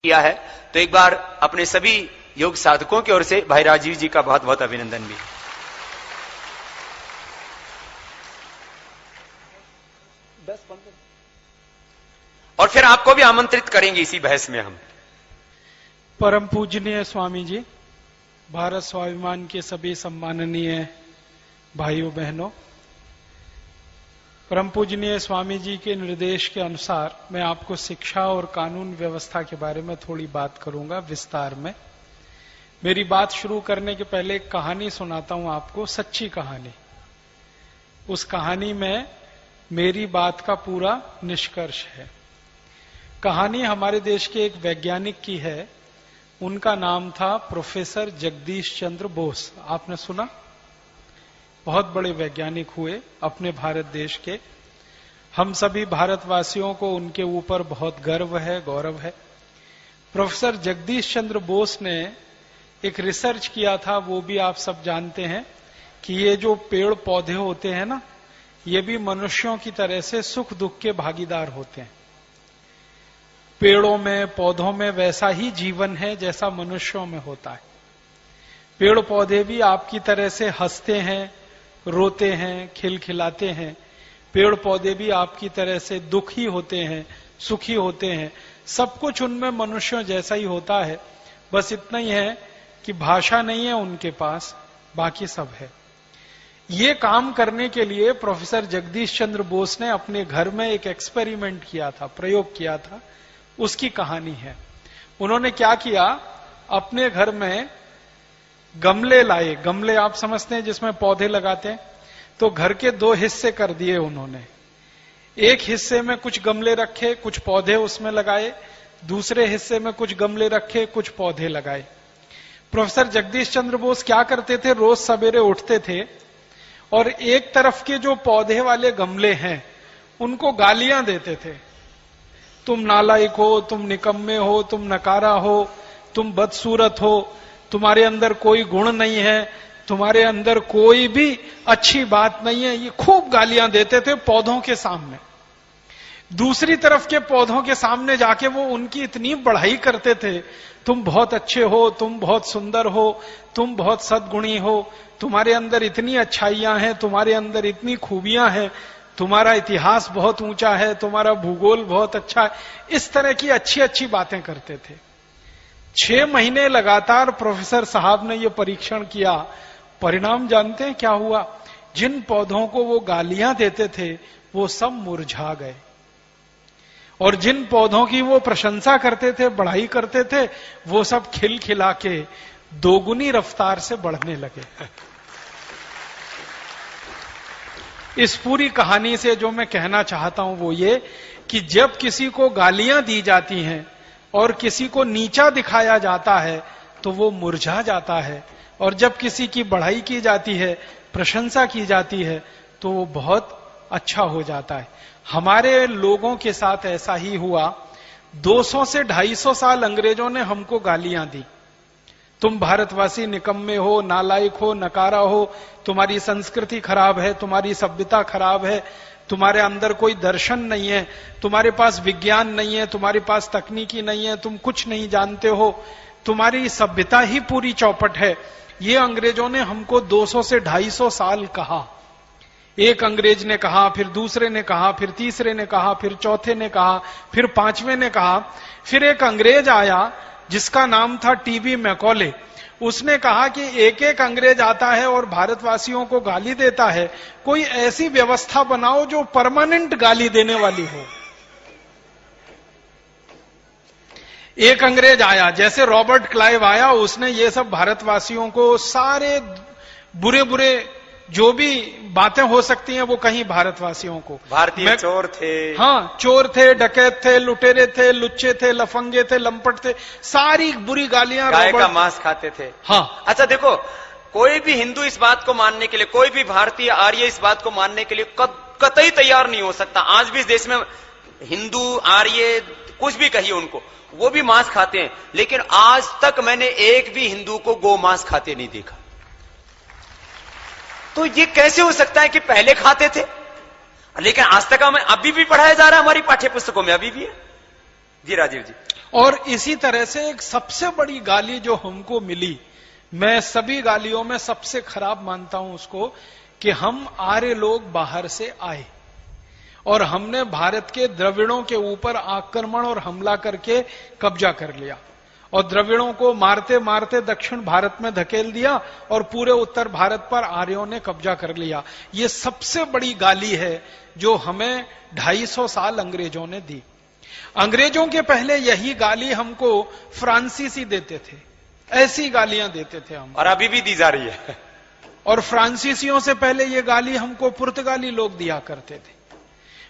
किया है। तो एक बार अपने सभी योग साधकों की ओर से भाई राजीव जी का बहुत बहुत अभिनंदन भी। और फिर आपको भी आमंत्रित करेंगे इसी बहस में हम। परम पूजनीय स्वामी जी, भारत स्वाभिमान के सभी सम्माननीय भाइयों बहनों, परम पूजनीय स्वामी जी के निर्देश के अनुसार मैं आपको शिक्षा और कानून व्यवस्था के बारे में थोड़ी बात करूंगा विस्तार में। मेरी बात शुरू करने के पहले एक कहानी सुनाता हूं आपको, सच्ची कहानी। उस कहानी में मेरी बात का पूरा निष्कर्ष है। कहानी हमारे देश के एक वैज्ञानिक की है। उनका नाम था प्रोफेसर जगदीश चंद्र बोस। आपने सुना? बहुत बड़े वैज्ञानिक हुए अपने भारत देश के। हम सभी भारतवासियों को उनके ऊपर बहुत गर्व है, गौरव है। प्रोफेसर जगदीश चंद्र बोस ने एक रिसर्च किया था, वो भी आप सब जानते हैं कि ये जो पेड़ पौधे होते हैं ना, ये भी मनुष्यों की तरह से सुख दुख के भागीदार होते हैं। पेड़ों में, पौधों में वैसा ही जीवन है जैसा मनुष्यों में होता है। पेड़ पौधे भी आपकी तरह से हंसते हैं, रोते हैं, खिलखिलाते हैं। पेड़ पौधे भी आपकी तरह से दुखी होते हैं, सुखी होते हैं। सब कुछ उनमें मनुष्यों जैसा ही होता है। बस इतना ही है कि भाषा नहीं है उनके पास, बाकी सब है। ये काम करने के लिए प्रोफेसर जगदीश चंद्र बोस ने अपने घर में एक एक्सपेरिमेंट किया था, प्रयोग किया था। उसकी कहानी है। उन्होंने क्या किया, अपने घर में गमले लाए। गमले आप समझते हैं जिसमें पौधे लगाते हैं। तो घर के दो हिस्से कर दिए उन्होंने। एक हिस्से में कुछ गमले रखे, कुछ पौधे उसमें लगाए। दूसरे हिस्से में कुछ गमले रखे, कुछ पौधे लगाए। प्रोफेसर जगदीश चंद्र बोस क्या करते थे, रोज सवेरे उठते थे और एक तरफ के जो पौधे वाले गमले हैं उनको गालियां देते थे। तुम नालायक हो, तुम निकम्मे हो, तुम नकारा हो, तुम बदसूरत हो, तुम्हारे अंदर कोई गुण नहीं है, तुम्हारे अंदर कोई भी अच्छी बात नहीं है। ये खूब गालियां देते थे पौधों के सामने। दूसरी तरफ के पौधों के सामने जाके वो उनकी इतनी बढ़ाई करते थे, तुम बहुत अच्छे हो, तुम बहुत सुंदर हो, तुम बहुत सद्गुणी हो, तुम्हारे अंदर इतनी अच्छाइयां हैं, तुम्हारे अंदर इतनी खूबियां हैं, तुम्हारा इतिहास बहुत ऊंचा है, तुम्हारा भूगोल बहुत अच्छा है। इस तरह की अच्छी अच्छी बातें करते थे। 6 महीने लगातार प्रोफेसर साहब ने यह परीक्षण किया। परिणाम जानते हैं क्या हुआ? जिन पौधों को वो गालियां देते थे वो सब मुरझा गए, और जिन पौधों की वो प्रशंसा करते थे, बढ़ाई करते थे, वो सब खिलखिला के दोगुनी रफ्तार से बढ़ने लगे। इस पूरी कहानी से जो मैं कहना चाहता हूं वो ये कि जब किसी को गालियां दी जाती हैं और किसी को नीचा दिखाया जाता है तो वो मुरझा जाता है, और जब किसी की बढ़ाई की जाती है, प्रशंसा की जाती है, तो वो बहुत अच्छा हो जाता है। हमारे लोगों के साथ ऐसा ही हुआ। 200 से 250 साल अंग्रेजों ने हमको गालियां दी। तुम भारतवासी निकम्मे हो, नालायक हो, नकारा हो, तुम्हारी संस्कृति खराब है, तुम्हारी सभ्यता खराब है, तुम्हारे अंदर कोई दर्शन नहीं है, तुम्हारे पास विज्ञान नहीं है, तुम्हारे पास तकनीकी नहीं है, तुम कुछ नहीं जानते हो, तुम्हारी सभ्यता ही पूरी चौपट है। ये अंग्रेजों ने हमको 200 से 250 साल कहा। एक अंग्रेज ने कहा, फिर दूसरे ने कहा, फिर तीसरे ने कहा, फिर चौथे ने कहा, फिर 5वें ने कहा। फिर एक अंग्रेज आया जिसका नाम था टीबी मैकॉले। उसने कहा कि एक एक अंग्रेज आता है और भारतवासियों को गाली देता है, कोई ऐसी व्यवस्था बनाओ जो परमानेंट गाली देने वाली हो। एक अंग्रेज आया, जैसे रॉबर्ट क्लाइव आया, उसने ये सब भारतवासियों को सारे बुरे बुरे जो भी बातें हो सकती हैं वो कहीं भारतवासियों को। भारतीय चोर थे, हाँ, चोर थे, डकैत थे, लुटेरे थे, लुच्चे थे, लफंगे थे, लंपट थे, सारी बुरी गालियां। गाय का मांस खाते थे। हाँ। अच्छा देखो, कोई भी हिंदू इस बात को मानने के लिए, कोई भी भारतीय आर्य इस बात को मानने के लिए कतई तैयार नहीं हो सकता। आज भी इस देश में हिंदू, आर्य, कुछ भी कहिए उनको, वो भी मांस खाते हैं, लेकिन आज तक मैंने एक भी हिंदू को गो मांस खाते नहीं देखा। तो ये कैसे हो सकता है कि पहले खाते थे, लेकिन आज तक हमें अभी भी पढ़ाया जा रहा है, हमारी पाठ्य पुस्तकों में अभी भी है। जी राजीव जी। और इसी तरह से एक सबसे बड़ी गाली जो हमको मिली, मैं सभी गालियों में सबसे खराब मानता हूं उसको, कि हम आर्य लोग बाहर से आए और हमने भारत के द्रविड़ों के ऊपर आक्रमण और हमला करके कब्जा कर लिया और द्रविड़ों को मारते मारते दक्षिण भारत में धकेल दिया और पूरे उत्तर भारत पर आर्यों ने कब्जा कर लिया। ये सबसे बड़ी गाली है जो हमें 250 साल अंग्रेजों ने दी। अंग्रेजों के पहले यही गाली हमको फ्रांसीसी देते थे, ऐसी गालियां देते थे हम, और अभी भी दी जा रही है। और फ्रांसीसियों से पहले ये गाली हमको पुर्तगाली लोग दिया करते थे।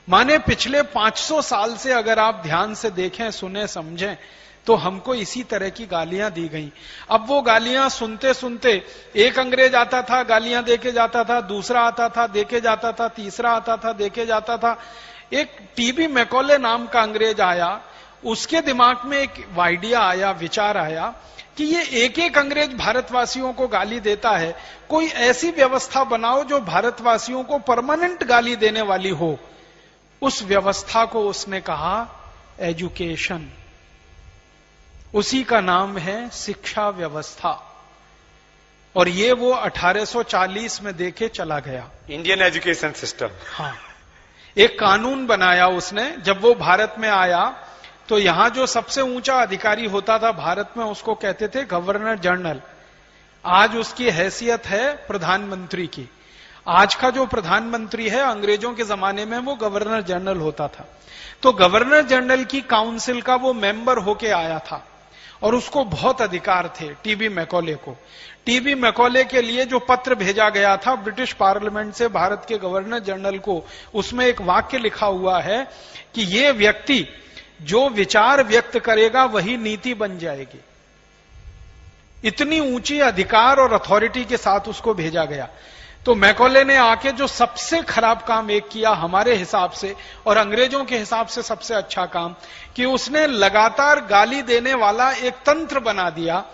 माने पिछले 500 साल से अगर आप ध्यान से देखें, सुने, समझें, तो हमको इसी तरह की गालियां दी गई। अब वो गालियां सुनते सुनते एक अंग्रेज आता था, गालियां देके जाता था, दूसरा आता था, देके जाता था, तीसरा आता था, देके जाता था। एक टीबी मैकॉले नाम का अंग्रेज आया, उसके दिमाग में एक आइडिया आया, विचार आया कि ये एक एक अंग्रेज भारतवासियों को गाली देता है, कोई ऐसी व्यवस्था बनाओ जो भारतवासियों को परमानेंट गाली देने वाली हो। उस व्यवस्था को उसने कहा एजुकेशन। उसी का नाम है शिक्षा व्यवस्था। और ये वो 1840 में देके चला गया, इंडियन एजुकेशन सिस्टम। हाँ, एक कानून बनाया उसने। जब वो भारत में आया तो यहां जो सबसे ऊंचा अधिकारी होता था भारत में, उसको कहते थे गवर्नर जनरल। आज उसकी हैसियत है प्रधानमंत्री की। आज का जो प्रधानमंत्री है, अंग्रेजों के जमाने में वो गवर्नर जनरल होता था। तो गवर्नर जनरल की काउंसिल का वो मेंबर होके आया था और उसको बहुत अधिकार थे, टीबी मैकॉले को। टीबी मैकॉले के लिए जो पत्र भेजा गया था ब्रिटिश पार्लियामेंट से भारत के गवर्नर जनरल को, उसमें एक वाक्य लिखा हुआ है कि ये व्यक्ति जो विचार व्यक्त करेगा वही नीति बन जाएगी। इतनी ऊंची अधिकार और अथॉरिटी के साथ उसको भेजा गया। तो मैकॉले ने आके जो सबसे खराब काम एक किया हमारे हिसाब से और अंग्रेजों के हिसाब से सबसे अच्छा काम, कि उसने लगातार गाली देने वाला एक तंत्र बना दिया,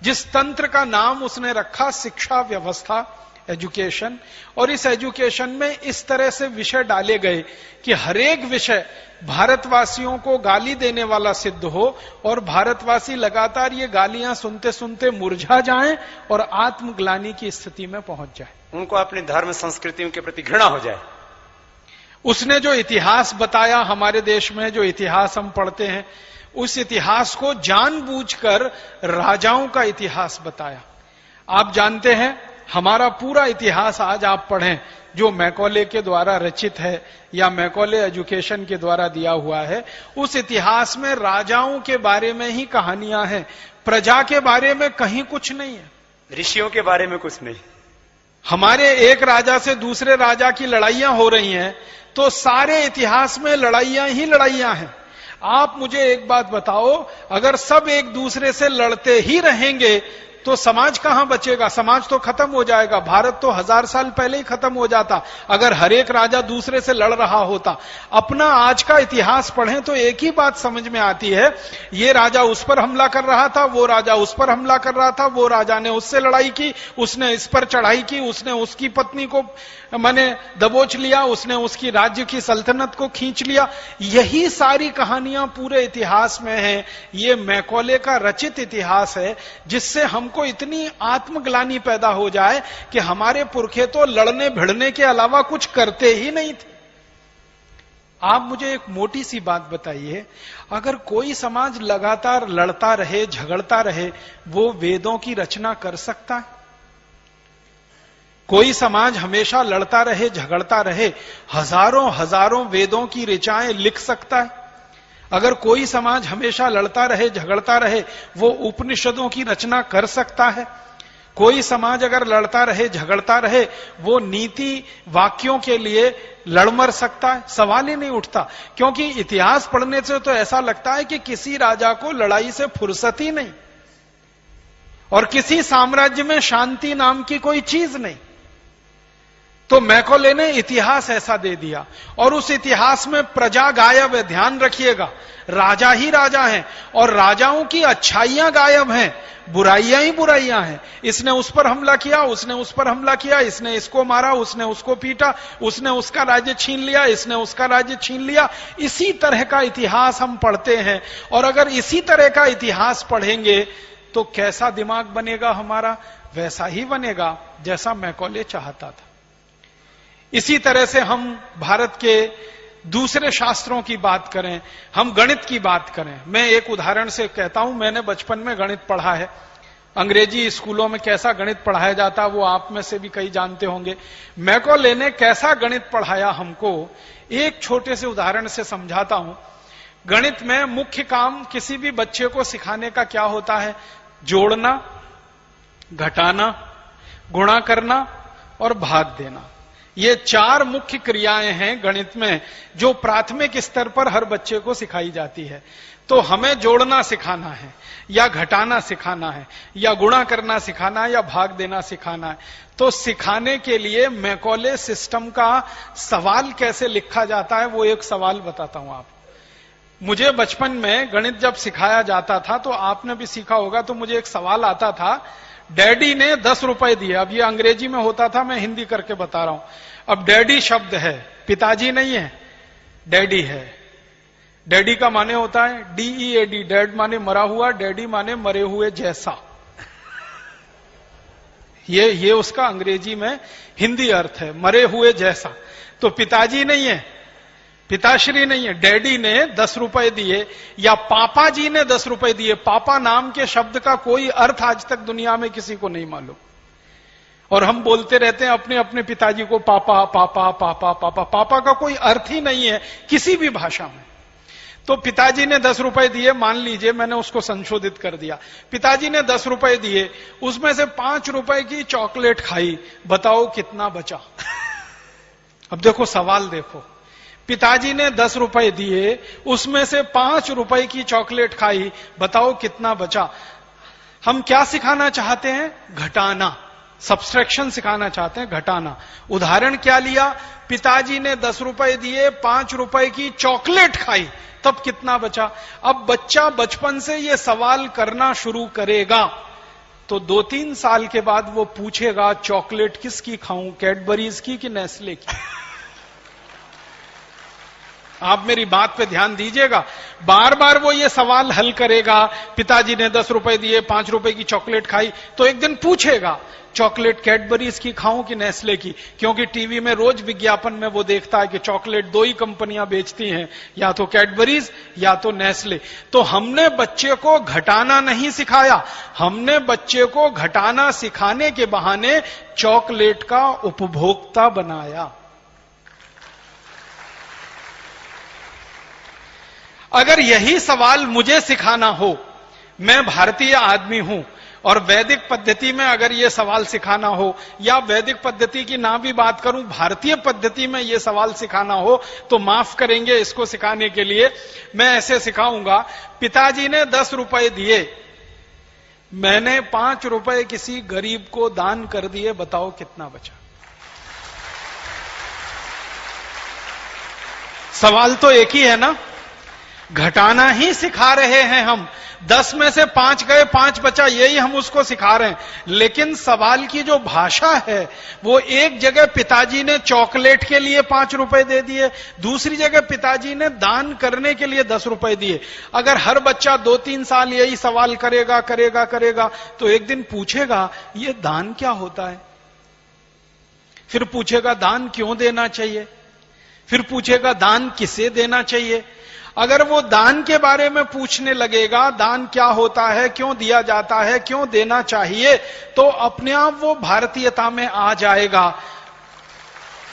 जिस तंत्र का नाम उसने रखा शिक्षा व्यवस्था, एजुकेशन। और इस एजुकेशन में इस तरह से विषय डाले गए कि हरेक विषय भारतवासियों को गाली देने वाला सिद्ध हो और भारतवासी लगातार ये गालियां सुनते सुनते मुरझा जाएं और आत्मग्लानि की स्थिति में पहुंच जाए, उनको अपने धर्म संस्कृतियों के प्रति घृणा हो जाए। उसने जो इतिहास बताया हमारे देश में, जो इतिहास हम पढ़ते हैं, उस इतिहास को जानबूझकर राजाओं का इतिहास बताया। आप जानते हैं हमारा पूरा इतिहास आज आप पढ़ें जो मैकॉले के द्वारा रचित है या मैकॉले एजुकेशन के द्वारा दिया हुआ है, उस इतिहास में राजाओं के बारे में ही कहानियां हैं, प्रजा के बारे में कहीं कुछ नहीं है, ऋषियों के बारे में कुछ नहीं। हमारे एक राजा से दूसरे राजा की लड़ाइयां हो रही हैं तो सारे इतिहास में लड़ाइयां ही लड़ाइयां हैं। आप मुझे एक बात बताओ, अगर सब एक दूसरे से लड़ते ही रहेंगे तो समाज कहां बचेगा? समाज तो खत्म हो जाएगा। भारत तो 1000 साल पहले ही खत्म हो जाता अगर हर एक राजा दूसरे से लड़ रहा होता। अपना आज का इतिहास पढ़ें तो एक ही बात समझ में आती है, ये राजा उस पर हमला कर रहा था, वो राजा उस पर हमला कर रहा था, वो राजा ने उससे लड़ाई की, उसने इस पर चढ़ाई की, उसने उसकी पत्नी को माने दबोच लिया, उसने उसकी राज्य की सल्तनत को खींच लिया। यही सारी कहानियां पूरे इतिहास में हैं। ये मैकॉले का रचित इतिहास है जिससे हमको इतनी आत्मग्लानि पैदा हो जाए कि हमारे पुरखे तो लड़ने भिड़ने के अलावा कुछ करते ही नहीं थे। आप मुझे एक मोटी सी बात बताइए, अगर कोई समाज लगातार लड़ता रहे, झगड़ता रहे, वो वेदों की रचना कर सकता है? कोई समाज हमेशा लड़ता रहे, झगड़ता रहे, हजारों हजारों वेदों की ऋचाएं लिख सकता है? अगर कोई समाज हमेशा लड़ता रहे, झगड़ता रहे, वो उपनिषदों की रचना कर सकता है? कोई समाज अगर लड़ता रहे, झगड़ता रहे, वो नीति वाक्यों के लिए लड़ मर सकता है? सवाल ही नहीं उठता। क्योंकि इतिहास पढ़ने से तो ऐसा लगता है कि किसी राजा को लड़ाई से फुर्सत ही नहीं और किसी साम्राज्य में शांति नाम की कोई चीज नहीं। तो मैकॉले ने इतिहास ऐसा दे दिया, और उस इतिहास में प्रजा गायब है। ध्यान रखिएगा, राजा ही राजा हैं, और राजाओं की अच्छाइयां गायब हैं, बुराइयां ही बुराइयां हैं। इसने उस पर हमला किया, उसने उस पर हमला किया, इसने इसको मारा, उसने उसको पीटा, उसने उसका राज्य छीन लिया, इसने उसका राज्य छीन लिया। इसी तरह का इतिहास हम पढ़ते हैं, और अगर इसी तरह का इतिहास पढ़ेंगे तो कैसा दिमाग बनेगा हमारा? वैसा ही बनेगा जैसा मैकॉले चाहता था। इसी तरह से हम भारत के दूसरे शास्त्रों की बात करें, हम गणित की बात करें। मैं एक उदाहरण से कहता हूं, मैंने बचपन में गणित पढ़ा है। अंग्रेजी स्कूलों में कैसा गणित पढ़ाया जाता वो आप में से भी कई जानते होंगे। मैकॉले ने कैसा गणित पढ़ाया हमको, एक छोटे से उदाहरण से समझाता हूं। गणित में मुख्य काम किसी भी बच्चे को सिखाने का क्या होता है? जोड़ना, घटाना, गुणा करना और भाग देना। ये 4 मुख्य क्रियाएं हैं गणित में, जो प्राथमिक स्तर पर हर बच्चे को सिखाई जाती है। तो हमें जोड़ना सिखाना है, या घटाना सिखाना है, या गुणा करना सिखाना है, या भाग देना सिखाना है। तो सिखाने के लिए मैकॉले सिस्टम का सवाल कैसे लिखा जाता है, वो एक सवाल बताता हूं आप। मुझे बचपन में गणित जब सिखाया जाता था, तो आपने भी सीखा होगा, तो मुझे एक सवाल आता था, डैडी ने 10 रुपए दिए। अब ये अंग्रेजी में होता था, मैं हिंदी करके बता रहा हूं। अब डैडी शब्द है, पिताजी नहीं है, डैडी है। डैडी का माने होता है DEAD, डैड माने मरा हुआ, डैडी माने मरे हुए जैसा। ये उसका अंग्रेजी में हिंदी अर्थ है, मरे हुए जैसा। तो पिताजी नहीं है, पिताश्री नहीं है, डैडी ने 10 रुपए दिए, या पापा जी ने 10 रुपए दिए। पापा नाम के शब्द का कोई अर्थ आज तक दुनिया में किसी को नहीं मालूम, और हम बोलते रहते हैं अपने अपने पिताजी को पापा पापा पापा पापा। पापा का कोई अर्थ ही नहीं है किसी भी भाषा में। तो पिताजी ने 10 रुपए दिए, मान लीजिए मैंने उसको संशोधित कर दिया। पिताजी ने 10 रुपए दिए, उसमें से 5 रुपए की चॉकलेट खाई, बताओ कितना बचा? अब देखो सवाल देखो, पिताजी ने 10 रुपए दिए, उसमें से 5 रुपए की चॉकलेट खाई, बताओ कितना बचा? हम क्या सिखाना चाहते हैं? घटाना, सब्सट्रैक्शन सिखाना चाहते हैं, घटाना। उदाहरण क्या लिया? पिताजी ने 10 रुपए दिए, 5 रुपए की चॉकलेट खाई, तब कितना बचा? अब बच्चा बचपन से ये सवाल करना शुरू करेगा, तो 2-3 साल के बाद वो पूछेगा चॉकलेट किसकी खाऊं, कैडबरीज की कि नेस्ले की? आप मेरी बात पे ध्यान दीजिएगा, बार बार वो ये सवाल हल करेगा। पिताजी ने 10 रुपए दिए, 5 रुपए की चॉकलेट खाई, तो एक दिन पूछेगा चॉकलेट कैडबरीज की खाऊं कि नेस्ले की? क्योंकि टीवी में रोज विज्ञापन में वो देखता है कि चॉकलेट 2 ही कंपनियां बेचती हैं, या तो कैडबरीज या तो नेस्ले। तो हमने बच्चे को घटाना नहीं सिखाया, हमने बच्चे को घटाना सिखाने के बहाने चॉकलेट का उपभोक्ता बनाया। अगर यही सवाल मुझे सिखाना हो, मैं भारतीय आदमी हूं, और वैदिक पद्धति में अगर यह सवाल सिखाना हो, या वैदिक पद्धति की ना भी बात करूं, भारतीय पद्धति में यह सवाल सिखाना हो, तो माफ करेंगे, इसको सिखाने के लिए मैं ऐसे सिखाऊंगा। पिताजी ने 10 रुपए दिए, मैंने 5 रुपए किसी गरीब को दान कर दिए, बताओ कितना बचा? सवाल तो एक ही है ना, घटाना ही सिखा रहे हैं हम। 10 में से 5 गए, 5 बचा, यही हम उसको सिखा रहे हैं। लेकिन सवाल की जो भाषा है, वो एक जगह पिताजी ने चॉकलेट के लिए 5 रुपए दे दिए, दूसरी जगह पिताजी ने दान करने के लिए 10 रुपए दिए। अगर हर बच्चा 2-3 साल यही सवाल करेगा करेगा करेगा, तो एक दिन पूछेगा ये दान क्या होता है? फिर पूछेगा दान क्यों देना चाहिए? फिर पूछेगा दान किसे देना चाहिए? अगर वो दान के बारे में पूछने लगेगा, दान क्या होता है, क्यों दिया जाता है, क्यों देना चाहिए, तो अपने आप वो भारतीयता में आ जाएगा।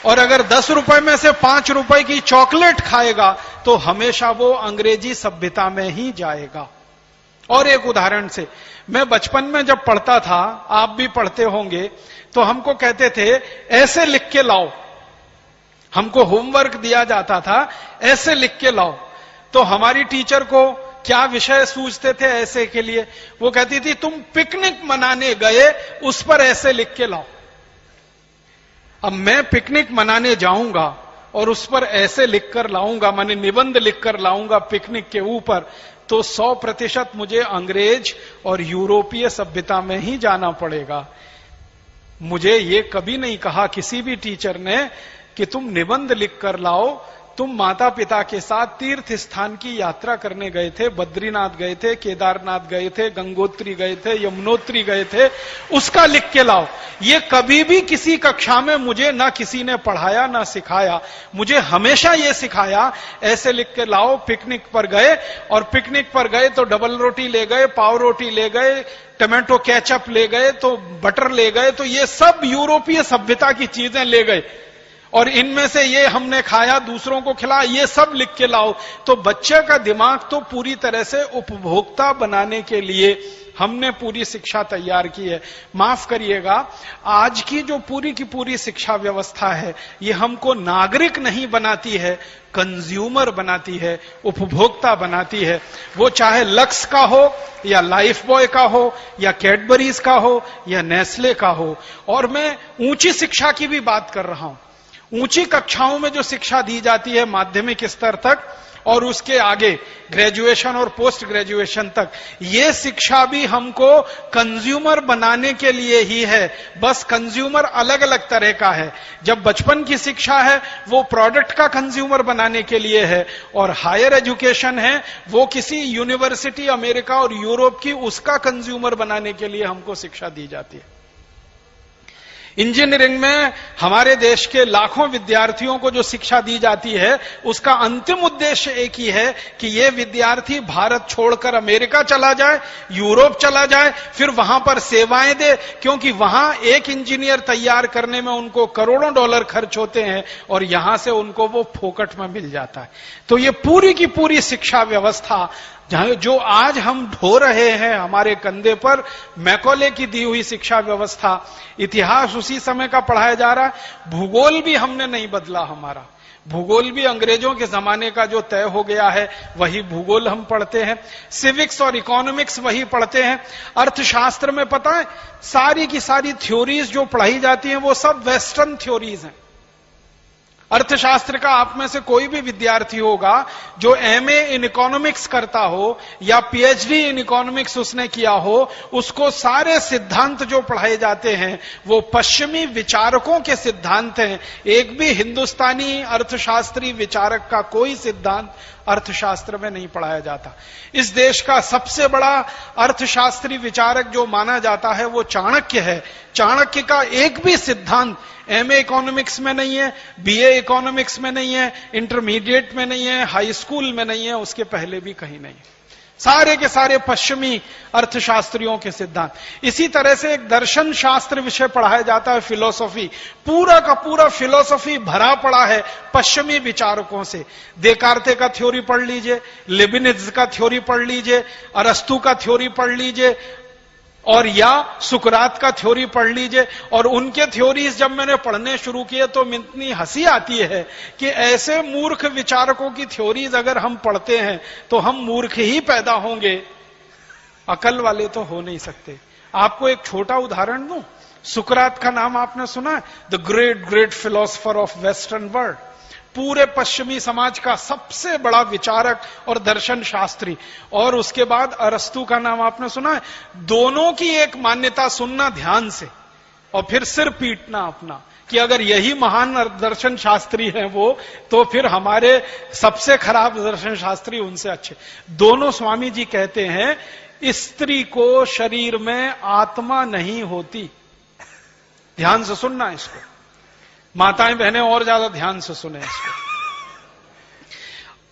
और अगर 10 रुपए में से 5 रुपए की चॉकलेट खाएगा, तो हमेशा वो अंग्रेजी सभ्यता में ही जाएगा। और एक उदाहरण से, मैं बचपन में जब पढ़ता था, आप भी पढ़ते होंगे, तो हमको कहते थे ऐसे लिख के लाओ। हमको होमवर्क दिया जाता था, ऐसे लिख के लाओ। तो हमारी टीचर को क्या विषय सूझते थे ऐसे के लिए? वो कहती थी तुम पिकनिक मनाने गए, उस पर ऐसे लिख के लाओ। अब मैं पिकनिक मनाने जाऊंगा और उस पर ऐसे लिखकर लाऊंगा, माने निबंध लिखकर लाऊंगा पिकनिक के ऊपर, तो 100% मुझे अंग्रेज और यूरोपीय सभ्यता में ही जाना पड़ेगा। मुझे ये कभी नहीं कहा किसी भी टीचर ने कि तुम निबंध लिखकर लाओ। तुम माता पिता के साथ तीर्थ स्थान की यात्रा करने गए थे, बद्रीनाथ गए थे, केदारनाथ गए थे, गंगोत्री गए थे, यमुनोत्री गए थे, उसका लिख के लाओ। ये कभी भी किसी कक्षा में मुझे ना किसी ने पढ़ाया ना सिखाया। मुझे हमेशा ये सिखाया ऐसे लिख के लाओ। पिकनिक पर गए और पिकनिक पर गए तो डबल रोटी ले गए, पाव रोटी ले गए, टमाटो केचप ले गए, तो बटर ले गए, तो ये सब यूरोपीय सभ्यता की चीजें ले गए और इनमें से ये हमने खाया, दूसरों को खिलाया, ये सब लिख के लाओ। तो बच्चे का दिमाग तो पूरी तरह से उपभोक्ता बनाने के लिए हमने पूरी शिक्षा तैयार की है। माफ करिएगा, आज की जो पूरी की पूरी शिक्षा व्यवस्था है ये हमको नागरिक नहीं बनाती है, कंज्यूमर बनाती है, उपभोक्ता बनाती है। वो चाहे लक्स का हो या लाइफ बॉय का हो या कैडबरीज का हो या नेस्ले का हो। और मैं ऊंची शिक्षा की भी बात कर रहा हूं। ऊंची कक्षाओं में जो शिक्षा दी जाती है माध्यमिक स्तर तक और उसके आगे ग्रेजुएशन और पोस्ट ग्रेजुएशन तक, ये शिक्षा भी हमको कंज्यूमर बनाने के लिए ही है। बस कंज्यूमर अलग अलग तरह का है। जब बचपन की शिक्षा है वो प्रोडक्ट का कंज्यूमर बनाने के लिए है और हायर एजुकेशन है वो किसी यूनिवर्सिटी अमेरिका और यूरोप की उसका कंज्यूमर बनाने के लिए हमको शिक्षा दी जाती है। इंजीनियरिंग में हमारे देश के लाखों विद्यार्थियों को जो शिक्षा दी जाती है उसका अंतिम उद्देश्य एक ही है कि ये विद्यार्थी भारत छोड़कर अमेरिका चला जाए, यूरोप चला जाए, फिर वहां पर सेवाएं दे, क्योंकि वहां एक इंजीनियर तैयार करने में उनको करोड़ों डॉलर खर्च होते हैं और यहां से उनको वो फोकट में मिल जाता है। तो ये पूरी की पूरी शिक्षा व्यवस्था जो आज हम ढो रहे हैं हमारे कंधे पर, मैकॉले की दी हुई शिक्षा व्यवस्था, इतिहास उसी समय का पढ़ाया जा रहा है। भूगोल भी हमने नहीं बदला, हमारा भूगोल भी अंग्रेजों के जमाने का जो तय हो गया है वही भूगोल हम पढ़ते हैं। सिविक्स और इकोनॉमिक्स वही पढ़ते हैं। अर्थशास्त्र में पता है सारी की सारी थ्योरीज जो पढ़ाई जाती हैं वो सब वेस्टर्न थ्योरीज हैं। अर्थशास्त्र का आप में से कोई भी विद्यार्थी होगा जो एमए इन इकोनॉमिक्स करता हो या पीएचडी इन इकोनॉमिक्स उसने किया हो, उसको सारे सिद्धांत जो पढ़ाए जाते हैं वो पश्चिमी विचारकों के सिद्धांत हैं। एक भी हिंदुस्तानी अर्थशास्त्री विचारक का कोई सिद्धांत अर्थशास्त्र में नहीं पढ़ाया जाता। इस देश का सबसे बड़ा अर्थशास्त्री विचारक जो माना जाता है वो चाणक्य है। चाणक्य का एक भी सिद्धांत एमए इकोनॉमिक्स में नहीं है, बीए इकोनॉमिक्स में नहीं है, इंटरमीडिएट में नहीं है, हाई स्कूल में नहीं है, उसके पहले भी कहीं नहीं है। सारे के सारे पश्चिमी अर्थशास्त्रियों के सिद्धांत। इसी तरह से एक दर्शन शास्त्र विषय पढ़ाया जाता है, फिलोसॉफी। पूरा का पूरा फिलोसॉफी भरा पड़ा है पश्चिमी विचारकों से। देकार्ते का थ्योरी पढ़ लीजिए, लिबिनिज का थ्योरी पढ़ लीजिए, अरस्तु का थ्योरी पढ़ लीजिए और या सुकरात का थ्योरी पढ़ लीजिए। और उनके थ्योरीज जब मैंने पढ़ने शुरू किए तो इतनी हंसी आती है कि ऐसे मूर्ख विचारकों की थ्योरीज अगर हम पढ़ते हैं तो हम मूर्ख ही पैदा होंगे, अकल वाले तो हो नहीं सकते। आपको एक छोटा उदाहरण दूं, सुकरात का नाम आपने सुना है? The great great philosopher of western world, पूरे पश्चिमी समाज का सबसे बड़ा विचारक और दर्शन शास्त्री। और उसके बाद अरस्तु का नाम आपने सुना है? दोनों की एक मान्यता सुनना ध्यान से और फिर सिर पीटना अपना कि अगर यही महान दर्शन शास्त्री हैं वो, तो फिर हमारे सबसे खराब दर्शन शास्त्री उनसे अच्छे। दोनों स्वामी जी कहते हैं स्त्री को शरीर में आत्मा नहीं होती। ध्यान से सुनना इसको, माताएं बहनें और ज्यादा ध्यान से सुने इसको।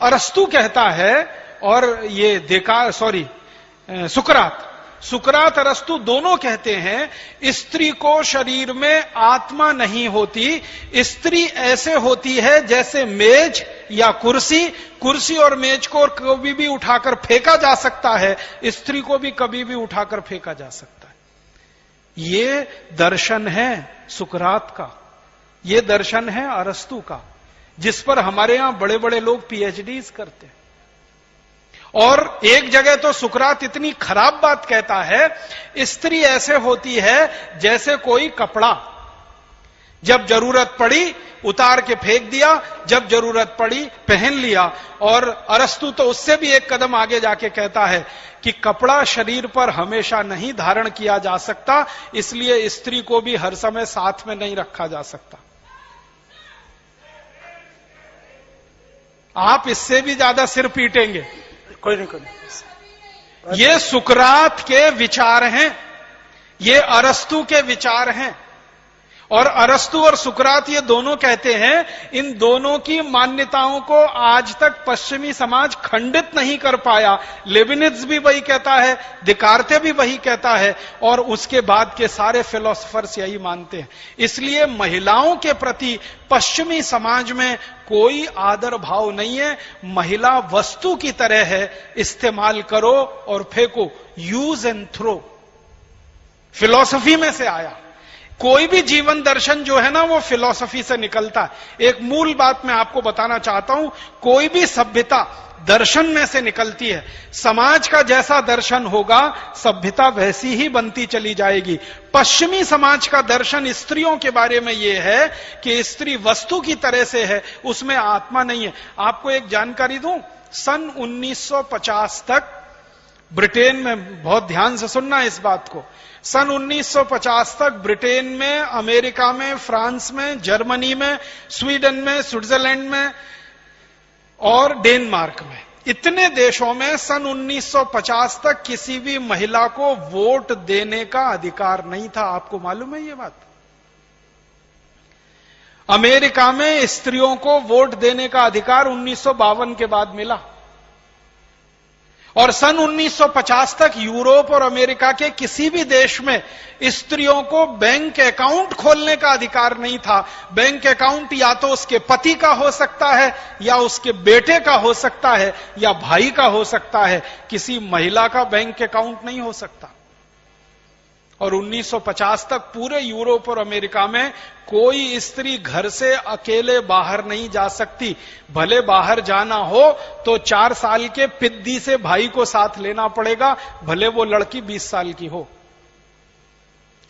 अरस्तु कहता है और ये सुकरात अरस्तु दोनों कहते हैं स्त्री को शरीर में आत्मा नहीं होती। स्त्री ऐसे होती है जैसे मेज या कुर्सी और मेज को कभी भी उठाकर फेंका जा सकता है, स्त्री को भी कभी भी उठाकर फेंका जा सकता है। ये दर्शन है सुकरात का, ये दर्शन है अरस्तु का, जिस पर हमारे यहां बड़े बड़े लोग पीएचडीज करते हैं। और एक जगह तो सुकरात इतनी खराब बात कहता है, स्त्री ऐसे होती है जैसे कोई कपड़ा। जब जरूरत पड़ी उतार के फेंक दिया, जब जरूरत पड़ी पहन लिया। और अरस्तु तो उससे भी एक कदम आगे जाके कहता है कि कपड़ा शरीर पर हमेशा नहीं धारण किया जा सकता, इसलिए स्त्री को भी हर समय साथ में नहीं रखा जा सकता। आप इससे भी ज्यादा सिर पीटेंगे। कोई नहीं। ये सुकरात के विचार हैं, ये अरस्तु के विचार हैं। और अरस्तु और सुकरात ये दोनों कहते हैं, इन दोनों की मान्यताओं को आज तक पश्चिमी समाज खंडित नहीं कर पाया। लेविनिट्ज भी वही कहता है, दिकारते भी वही कहता है, और उसके बाद के सारे फिलोसोफर्स यही मानते हैं। इसलिए महिलाओं के प्रति पश्चिमी समाज में कोई आदर भाव नहीं है। महिला वस्तु की तरह है, इस्तेमाल करो और फेंको, यूज एंड थ्रो। फिलॉसफी में से आया। कोई भी जीवन दर्शन जो है ना, वो फिलॉसफी से निकलता है। एक मूल बात मैं आपको बताना चाहता हूं, कोई भी सभ्यता दर्शन में से निकलती है। समाज का जैसा दर्शन होगा, सभ्यता वैसी ही बनती चली जाएगी। पश्चिमी समाज का दर्शन स्त्रियों के बारे में यह है कि स्त्री वस्तु की तरह से है, उसमें आत्मा नहीं है। आपको एक जानकारी दूं, सन 1950 तक ब्रिटेन में, बहुत ध्यान से सुनना इस बात को, सन 1950 तक ब्रिटेन में, अमेरिका में, फ्रांस में, जर्मनी में, स्वीडन में, स्विट्जरलैंड में और डेनमार्क में, इतने देशों में सन 1950 तक किसी भी महिला को वोट देने का अधिकार नहीं था। आपको मालूम है ये बात? अमेरिका में स्त्रियों को वोट देने का अधिकार 1952 के बाद मिला। और सन 1950 तक यूरोप और अमेरिका के किसी भी देश में स्त्रियों को बैंक अकाउंट खोलने का अधिकार नहीं था। बैंक अकाउंट या तो उसके पति का हो सकता है, या उसके बेटे का हो सकता है, या भाई का हो सकता है। किसी महिला का बैंक अकाउंट नहीं हो सकता। और 1950 तक पूरे यूरोप और अमेरिका में कोई स्त्री घर से अकेले बाहर नहीं जा सकती। भले बाहर जाना हो तो 4 साल के पिद्दी से भाई को साथ लेना पड़ेगा, भले वो लड़की 20 साल की हो।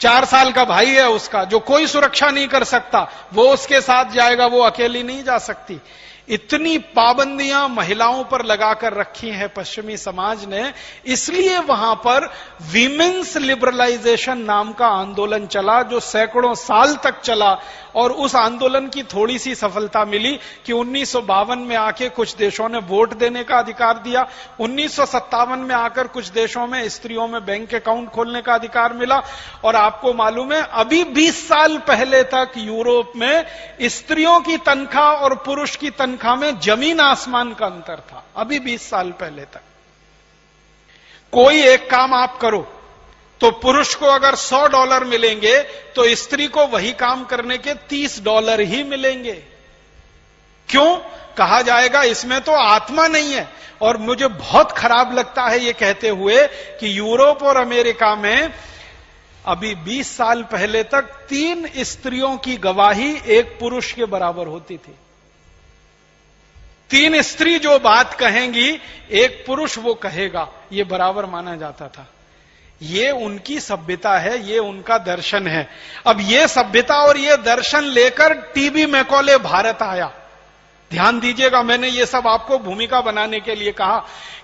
4 साल का भाई है उसका, जो कोई सुरक्षा नहीं कर सकता, वो उसके साथ जाएगा, वो अकेली नहीं जा सकती। इतनी पाबंदियां महिलाओं पर लगाकर रखी हैं पश्चिमी समाज ने, इसलिए वहां पर वीमेन्स लिबरलाइजेशन नाम का आंदोलन चला, जो सैकड़ों साल तक चला। और उस आंदोलन की थोड़ी सी सफलता मिली कि 1952 में आके कुछ देशों ने वोट देने का अधिकार दिया। 1957 में आकर कुछ देशों में स्त्रियों में बैंक अकाउंट खोलने का अधिकार मिला। और आपको मालूम है, अभी 20 साल पहले तक यूरोप में स्त्रियों की तनख्वाह और पुरुष की तनख्वाह में जमीन आसमान का अंतर था। अभी 20 साल पहले तक कोई एक काम आप करो तो पुरुष को अगर $100 मिलेंगे तो स्त्री को वही काम करने के $30 ही मिलेंगे। क्यों? कहा जाएगा इसमें तो आत्मा नहीं है। और मुझे बहुत खराब लगता है ये कहते हुए कि यूरोप और अमेरिका में अभी 20 साल पहले तक 3 स्त्रियों की गवाही एक पुरुष के बराबर होती थी। 3 स्त्री जो बात कहेंगी, एक पुरुष वो कहेगा, ये बराबर माना जाता था। ये उनकी सभ्यता है, ये उनका दर्शन है। अब ये सभ्यता और ये दर्शन लेकर टीबी मैकॉले भारत आया। ध्यान दीजिएगा, मैंने ये सब आपको भूमिका बनाने के लिए कहा,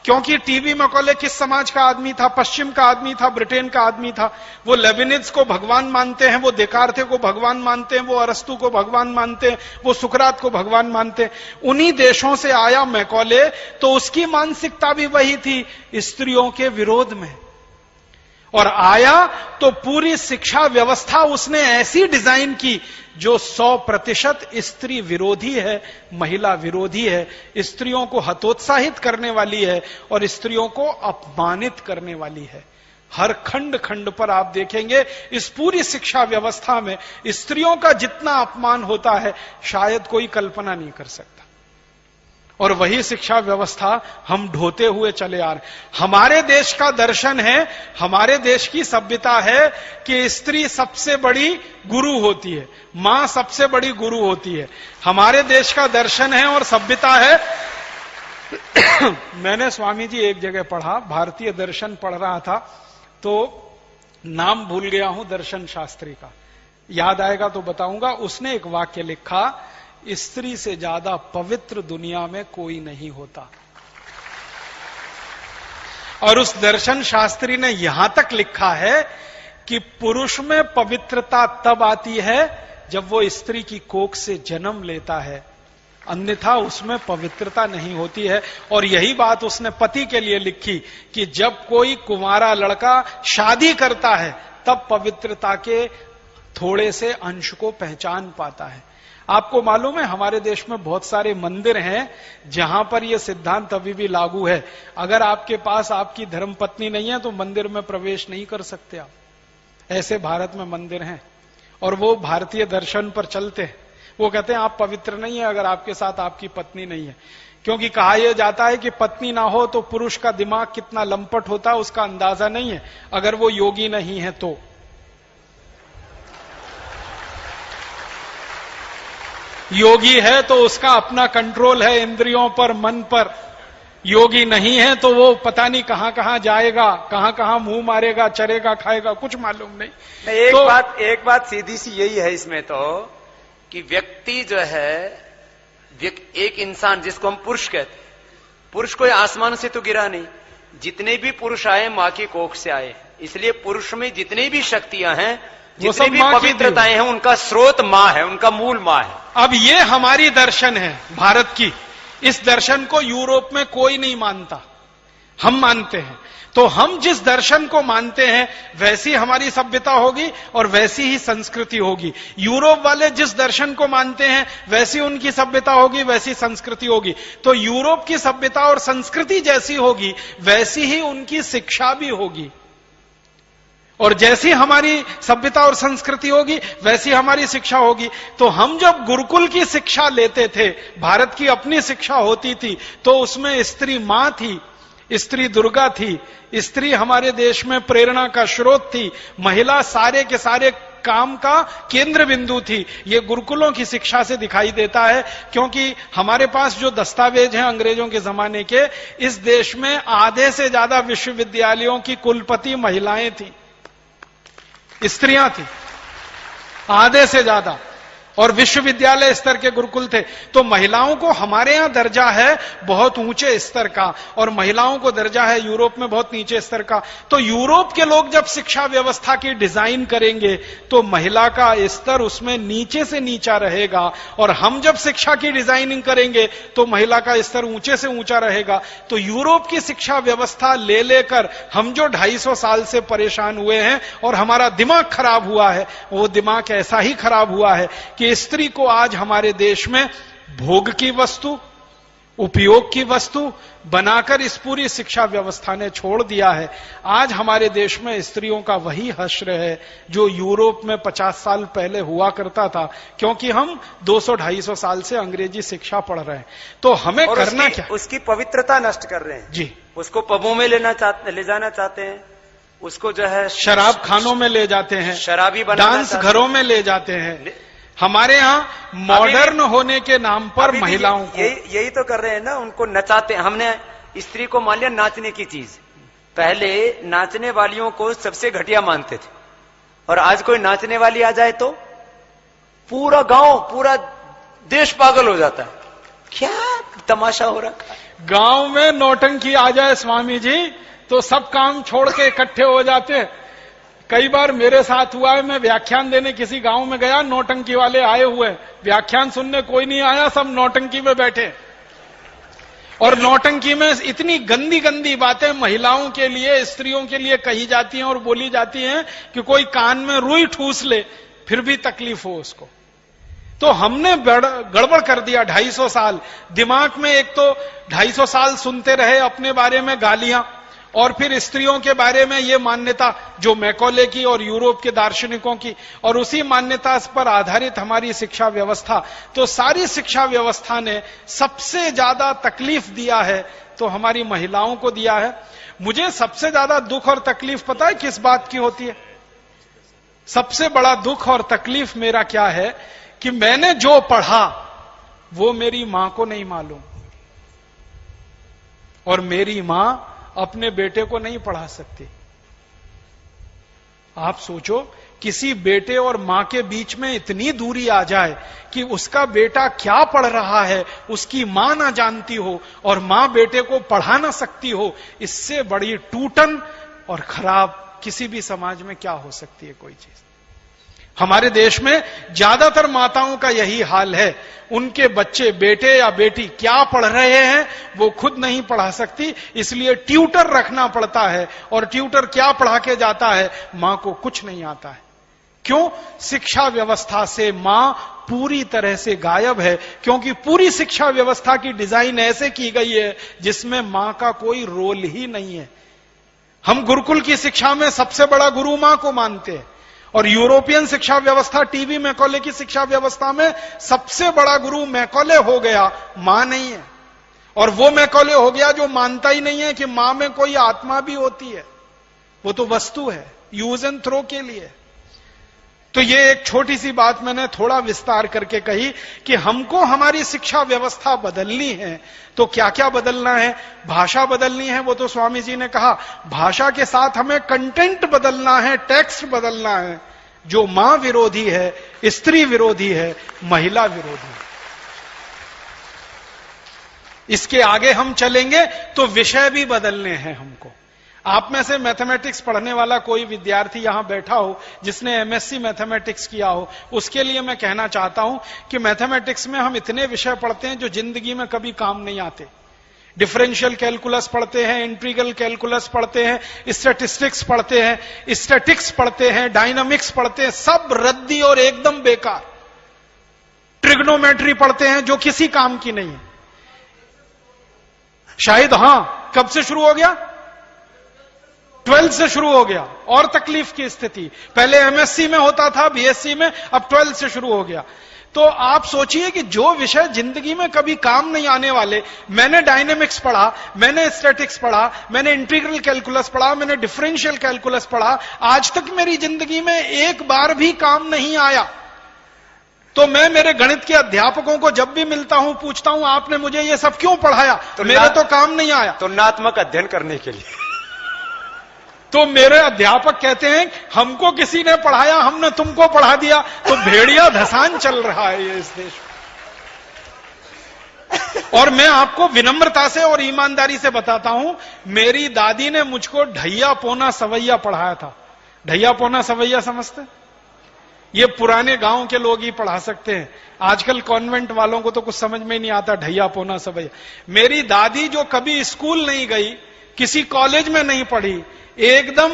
क्योंकि टीबी मैकॉले किस समाज का आदमी था? पश्चिम का आदमी था, ब्रिटेन का आदमी था। वो लेविनिट्ज को भगवान मानते हैं, वो देकारते को भगवान मानते हैं, वो अरस्तु को भगवान मानते हैं, वो सुकरात को भगवान मानते हैं। उन्हीं देशों से आया मैकॉले, तो उसकी मानसिकता भी वही थी, स्त्रियों के विरोध में। और आया तो पूरी शिक्षा व्यवस्था उसने ऐसी डिजाइन की जो 100% स्त्री विरोधी है, महिला विरोधी है, स्त्रियों को हतोत्साहित करने वाली है और स्त्रियों को अपमानित करने वाली है। हर खंड खंड पर आप देखेंगे इस पूरी शिक्षा व्यवस्था में स्त्रियों का जितना अपमान होता है, शायद कोई कल्पना नहीं कर सकता। और वही शिक्षा व्यवस्था हम ढोते हुए चले आ रहे। हमारे देश का दर्शन है, हमारे देश की सभ्यता है कि स्त्री सबसे बड़ी गुरु होती है, मां सबसे बड़ी गुरु होती है। हमारे देश का दर्शन है और सभ्यता है। मैंने स्वामी जी एक जगह पढ़ा, भारतीय दर्शन पढ़ रहा था, तो नाम भूल गया हूं दर्शन शास्त्री का, याद आएगा तो बताऊंगा। उसने एक वाक्य लिखा, स्त्री से ज्यादा पवित्र दुनिया में कोई नहीं होता। और उस दर्शन शास्त्री ने यहां तक लिखा है कि पुरुष में पवित्रता तब आती है जब वो स्त्री की कोख से जन्म लेता है, अन्यथा उसमें पवित्रता नहीं होती है। और यही बात उसने पति के लिए लिखी कि जब कोई कुंवारा लड़का शादी करता है तब पवित्रता के थोड़े से अंश को पहचान पाता है। आपको मालूम है हमारे देश में बहुत सारे मंदिर हैं जहां पर यह सिद्धांत अभी भी लागू है। अगर आपके पास आपकी धर्मपत्नी नहीं है तो मंदिर में प्रवेश नहीं कर सकते आप। ऐसे भारत में मंदिर हैं और वो भारतीय दर्शन पर चलते हैं। वो कहते हैं आप पवित्र नहीं है अगर आपके साथ आपकी पत्नी नहीं है, क्योंकि कहा यह जाता है कि पत्नी ना हो तो पुरुष का दिमाग कितना लंपट होता है उसका अंदाजा नहीं है, अगर वो योगी नहीं है तो। योगी है तो उसका अपना कंट्रोल है इंद्रियों पर, मन पर। योगी नहीं है तो वो पता नहीं कहां कहां जाएगा, कहां कहां मुंह मारेगा, चरेगा, खाएगा, कुछ मालूम नहीं। एक बात सीधी सी यही है इसमें तो कि व्यक्ति जो है, एक इंसान जिसको हम पुरुष कहते हैं, पुरुष कोई आसमान से तो गिरा नहीं। जितने भी पुरुष आए मां की कोख से आए, इसलिए पुरुष में जितनी भी शक्तियां हैं, जितनी भी पवित्रताएं हैं, उनका स्रोत मां है, उनका मूल मां है। अब ये हमारी दर्शन है भारत की। इस दर्शन को यूरोप में कोई नहीं मानता, हम मानते हैं। तो हम जिस दर्शन को मानते हैं वैसी हमारी सभ्यता होगी और वैसी ही संस्कृति होगी। यूरोप वाले जिस दर्शन को मानते हैं वैसी उनकी सभ्यता होगी, वैसी संस्कृति होगी। तो यूरोप की सभ्यता और संस्कृति जैसी होगी वैसी ही उनकी शिक्षा भी होगी, और जैसी हमारी सभ्यता और संस्कृति होगी वैसी हमारी शिक्षा होगी। तो हम जब गुरुकुल की शिक्षा लेते थे, भारत की अपनी शिक्षा होती थी, तो उसमें स्त्री मां थी, स्त्री दुर्गा थी, स्त्री हमारे देश में प्रेरणा का स्रोत थी, महिला सारे के सारे काम का केंद्र बिंदु थी। ये गुरुकुलों की शिक्षा से दिखाई देता है, क्योंकि हमारे पास जो दस्तावेज हैं अंग्रेजों के जमाने के, इस देश में आधे से ज्यादा विश्वविद्यालयों की कुलपति महिलाएं थी, स्त्रियां थी, आधे से ज्यादा, और विश्वविद्यालय स्तर के गुरुकुल थे। तो महिलाओं को हमारे यहां दर्जा है बहुत ऊंचे स्तर का, और महिलाओं को दर्जा है यूरोप में बहुत नीचे स्तर का। तो यूरोप के लोग जब शिक्षा व्यवस्था की डिजाइन करेंगे तो महिला का स्तर उसमें नीचे से नीचा रहेगा, और हम जब शिक्षा की डिजाइनिंग करेंगे तो महिला का स्तर ऊंचे से ऊंचा रहेगा। तो यूरोप की शिक्षा व्यवस्था ले लेकर हम जो 250 साल से परेशान हुए हैं और हमारा दिमाग खराब हुआ है, वो दिमाग ऐसा ही खराब हुआ है कि स्त्री को आज हमारे देश में भोग की वस्तु, उपयोग की वस्तु बनाकर इस पूरी शिक्षा व्यवस्था ने छोड़ दिया है। आज हमारे देश में स्त्रियों का वही हश्र है जो यूरोप में 50 साल पहले हुआ करता था, क्योंकि हम 200-250 साल से अंग्रेजी शिक्षा पढ़ रहे हैं। तो हमें करना क्या? उसकी पवित्रता नष्ट कर रहे हैं जी। उसको पबों में ले जाना चाहते हैं, उसको जो है शराब खानों में ले जाते हैं, शराबी डांस घरों में ले जाते हैं। हमारे यहां मॉडर्न होने के नाम पर महिलाओं को यही तो कर रहे हैं ना, उनको नचाते। हमने स्त्री को मान लिया नाचने की चीज। पहले नाचने वालियों को सबसे घटिया मानते थे, और आज कोई नाचने वाली आ जाए तो पूरा गांव, पूरा देश पागल हो जाता है। क्या तमाशा हो रहा है। गांव में नौटंकी आ जाए स्वामी जी तो सब काम छोड़ के इकट्ठे हो जाते हैं। कई बार मेरे साथ हुआ है, मैं व्याख्यान देने किसी गांव में गया, नौटंकी वाले आए हुए, व्याख्यान सुनने कोई नहीं आया, सब नौटंकी में बैठे। और नौटंकी में इतनी गंदी गंदी बातें महिलाओं के लिए, स्त्रियों के लिए कही जाती हैं और बोली जाती हैं कि कोई कान में रुई ठूस ले फिर भी तकलीफ हो उसको। तो हमने गड़बड़ कर दिया 250 साल। दिमाग में एक तो 250 साल सुनते रहे अपने बारे में गालियां, और फिर स्त्रियों के बारे में ये मान्यता जो मैकॉले की और यूरोप के दार्शनिकों की, और उसी मान्यता पर आधारित हमारी शिक्षा व्यवस्था। तो सारी शिक्षा व्यवस्था ने सबसे ज्यादा तकलीफ दिया है तो हमारी महिलाओं को दिया है। मुझे सबसे ज्यादा दुख और तकलीफ पता है किस बात की होती है? सबसे बड़ा दुख और तकलीफ मेरा क्या है कि मैंने जो पढ़ा वो मेरी मां को नहीं मालूम, और मेरी मां अपने बेटे को नहीं पढ़ा सकती। आप सोचो, किसी बेटे और मां के बीच में इतनी दूरी आ जाए कि उसका बेटा क्या पढ़ रहा है उसकी मां ना जानती हो और मां बेटे को पढ़ा ना सकती हो, इससे बड़ी टूटन और खराब किसी भी समाज में क्या हो सकती है कोई चीज। हमारे देश में ज्यादातर माताओं का यही हाल है, उनके बच्चे बेटे या बेटी क्या पढ़ रहे हैं वो खुद नहीं पढ़ा सकती, इसलिए ट्यूटर रखना पड़ता है, और ट्यूटर क्या पढ़ा के जाता है, मां को कुछ नहीं आता है। क्यों? शिक्षा व्यवस्था से मां पूरी तरह से गायब है, क्योंकि पूरी शिक्षा व्यवस्था की डिजाइन ऐसे की गई है जिसमें मां का कोई रोल ही नहीं है। हम गुरुकुल की शिक्षा में सबसे बड़ा गुरु मां को मानते हैं, और यूरोपियन शिक्षा व्यवस्था, टीवी मैकॉले की शिक्षा व्यवस्था में सबसे बड़ा गुरु मैकॉले हो गया, मां नहीं है। और वो मैकॉले हो गया जो मानता ही नहीं है कि मां में कोई आत्मा भी होती है, वो तो वस्तु है, यूज एंड थ्रो के लिए। तो ये एक छोटी सी बात मैंने थोड़ा विस्तार करके कही कि हमको हमारी शिक्षा व्यवस्था बदलनी है। तो क्या क्या बदलना है? भाषा बदलनी है, वो तो स्वामी जी ने कहा। भाषा के साथ हमें कंटेंट बदलना है, टेक्स्ट बदलना है, जो मां विरोधी है, स्त्री विरोधी है, महिला विरोधी है। इसके आगे हम चलेंगे तो विषय भी बदलने हैं हमको। आप में से मैथमेटिक्स पढ़ने वाला कोई विद्यार्थी यहां बैठा हो जिसने एमएससी मैथमेटिक्स किया हो, उसके लिए मैं कहना चाहता हूं कि मैथमेटिक्स में हम इतने विषय पढ़ते हैं जो जिंदगी में कभी काम नहीं आते। डिफरेंशियल कैलकुलस पढ़ते हैं, इंटीग्रल कैलकुलस पढ़ते हैं, स्टैटिस्टिक्स पढ़ते हैं, स्टैटिक्स पढ़ते हैं, डायनामिक्स पढ़ते हैं, सब रद्दी और एकदम बेकार। ट्रिग्नोमेट्री पढ़ते हैं जो किसी काम की नहीं है। शायद हां, कब से शुरू हो गया? 12th से शुरू हो गया। और तकलीफ की स्थिति, पहले एमएससी में होता था, बीएससी में, अब 12th से शुरू हो गया। तो आप सोचिए कि जो विषय जिंदगी में कभी काम नहीं आने वाले, मैंने डायनेमिक्स पढ़ा, मैंने स्टैटिक्स पढ़ा, मैंने इंटीग्रल कैलकुलस पढ़ा, मैंने डिफरेंशियल कैलकुलस पढ़ा, आज तक मेरी जिंदगी में एक बार भी काम नहीं आया। तो मैं मेरे गणित के अध्यापकों को जब भी मिलता हूं पूछता हूं, आपने मुझे ये सब क्यों पढ़ाया? तो मेरे तो काम नहीं आया। तुलनात्मक अध्ययन करने के लिए। तो मेरे अध्यापक कहते हैं हमको किसी ने पढ़ाया, हमने तुमको पढ़ा दिया। तो भेड़िया धसान चल रहा है ये इस देश में। और मैं आपको विनम्रता से और ईमानदारी से बताता हूं, मेरी दादी ने मुझको ढैया पौना सवैया पढ़ाया था। ढैया पौना सवैया समझते? ये पुराने गांव के लोग ही पढ़ा सकते हैं, आजकल कॉन्वेंट वालों को तो कुछ समझ में नहीं आता ढैया पौना सवैया। मेरी दादी जो कभी स्कूल नहीं गई, किसी कॉलेज में नहीं पढ़ी, एकदम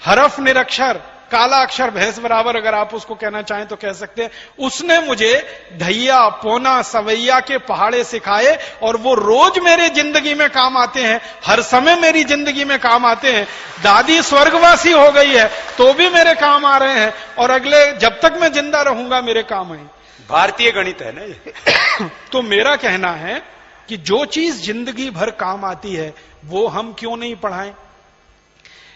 हरफ निरक्षर, काला अक्षर भैंस बराबर अगर आप उसको कहना चाहें तो कह सकते हैं, उसने मुझे ढैया पौना सवैया के पहाड़े सिखाए, और वो रोज मेरे जिंदगी में काम आते हैं, हर समय मेरी जिंदगी में काम आते हैं। दादी स्वर्गवासी हो गई है तो भी मेरे काम आ रहे हैं, और अगले जब तक मैं जिंदा रहूंगा मेरे काम आए। भारतीय गणित है ना ये। तो मेरा कहना है कि जो चीज जिंदगी भर काम आती है वो हम क्यों नहीं पढ़ाएं?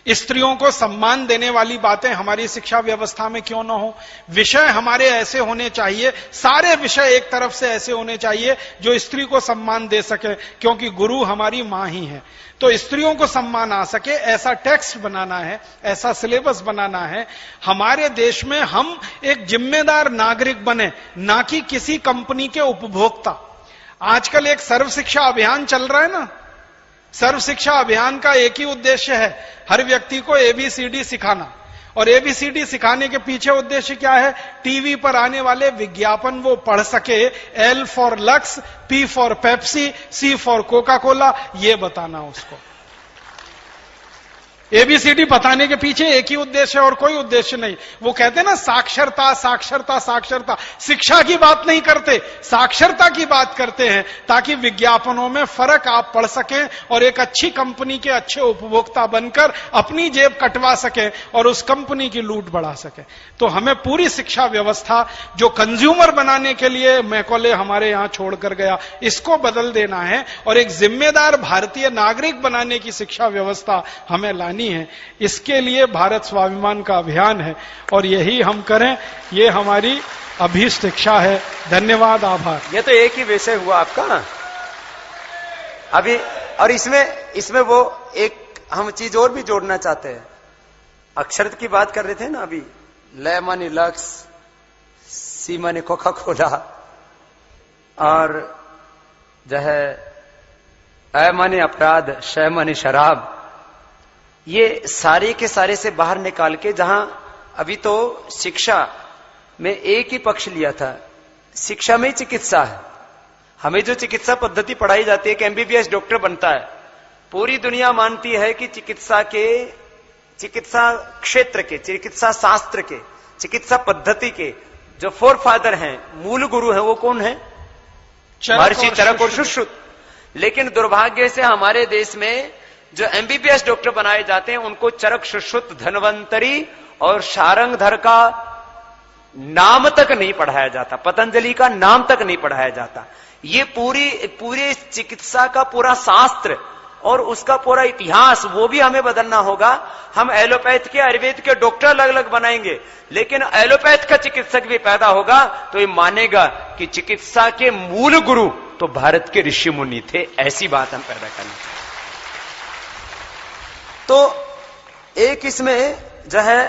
स्त्रियों को सम्मान देने वाली बातें हमारी शिक्षा व्यवस्था में क्यों ना हो? विषय हमारे ऐसे होने चाहिए, सारे विषय एक तरफ से ऐसे होने चाहिए जो स्त्री को सम्मान दे सके, क्योंकि गुरु हमारी मां ही है। तो स्त्रियों को सम्मान आ सके ऐसा टेक्स्ट बनाना है, ऐसा सिलेबस बनाना है। हमारे देश में हम एक जिम्मेदार नागरिक बने, ना कि किसी कंपनी के उपभोक्ता। आजकल एक सर्व शिक्षा अभियान चल रहा है ना, सर्व शिक्षा अभियान का एक ही उद्देश्य है, हर व्यक्ति को एबीसीडी सिखाना। और एबीसीडी सिखाने के पीछे उद्देश्य क्या है? टीवी पर आने वाले विज्ञापन वो पढ़ सके, L for Lux, P for Pepsi, C for Coca Cola, ये बताना उसको। एबीसीडी बताने के पीछे एक ही उद्देश्य है और कोई उद्देश्य नहीं। वो कहते हैं ना साक्षरता साक्षरता साक्षरता, शिक्षा की बात नहीं करते, साक्षरता की बात करते हैं, ताकि विज्ञापनों में फर्क आप पढ़ सकें और एक अच्छी कंपनी के अच्छे उपभोक्ता बनकर अपनी जेब कटवा सकें और उस कंपनी की लूट बढ़ा सकें। तो हमें पूरी शिक्षा व्यवस्था जो कंज्यूमर बनाने के लिए मैकॉले हमारे यहां छोड़कर गया, इसको बदल देना है और एक जिम्मेदार भारतीय नागरिक बनाने की शिक्षा व्यवस्था हमें लानी है। इसके लिए भारत स्वाभिमान का अभियान है और यही हम करें, ये हमारी अभीष्ट इच्छा है। धन्यवाद, आभार। ये तो एक ही विषय हुआ आपका अभी, और इसमें वो एक हम चीज और भी जोड़ना चाहते हैं अक्षर की बात कर रहे थे ना अभी, ल माने लक्स, सी माने कोका कोला, और जो है अ माने अपराध, श माने शराब, ये सारे के सारे से बाहर निकाल के, जहां अभी तो शिक्षा में एक ही पक्ष लिया था, शिक्षा में ही चिकित्सा है। हमें जो चिकित्सा पद्धति पढ़ाई जाती है कि एमबीबीएस डॉक्टर बनता है, पूरी दुनिया मानती है कि चिकित्सा क्षेत्र के, चिकित्सा शास्त्र के, चिकित्सा पद्धति के जो फोर फादर हैं, मूल गुरु हैं, वो कौन है? महर्षि चरक और सुश्रुत। लेकिन दुर्भाग्य से हमारे देश में जो एमबीबीएस डॉक्टर बनाए जाते हैं, उनको चरक, सुश्रुत, धन्वंतरी और शारंगधर का नाम तक नहीं पढ़ाया जाता, पतंजलि का नाम तक नहीं पढ़ाया जाता। ये पूरी चिकित्सा का पूरा शास्त्र और उसका पूरा इतिहास, वो भी हमें बदलना होगा। हम एलोपैथ के, आयुर्वेद के डॉक्टर अलग अलग बनाएंगे, लेकिन एलोपैथ का चिकित्सक भी पैदा होगा तो ये मानेगा कि चिकित्सा के मूल गुरु तो भारत के ऋषि मुनि थे। ऐसी बात हम पैदा करना चाहते। तो एक इसमें जो है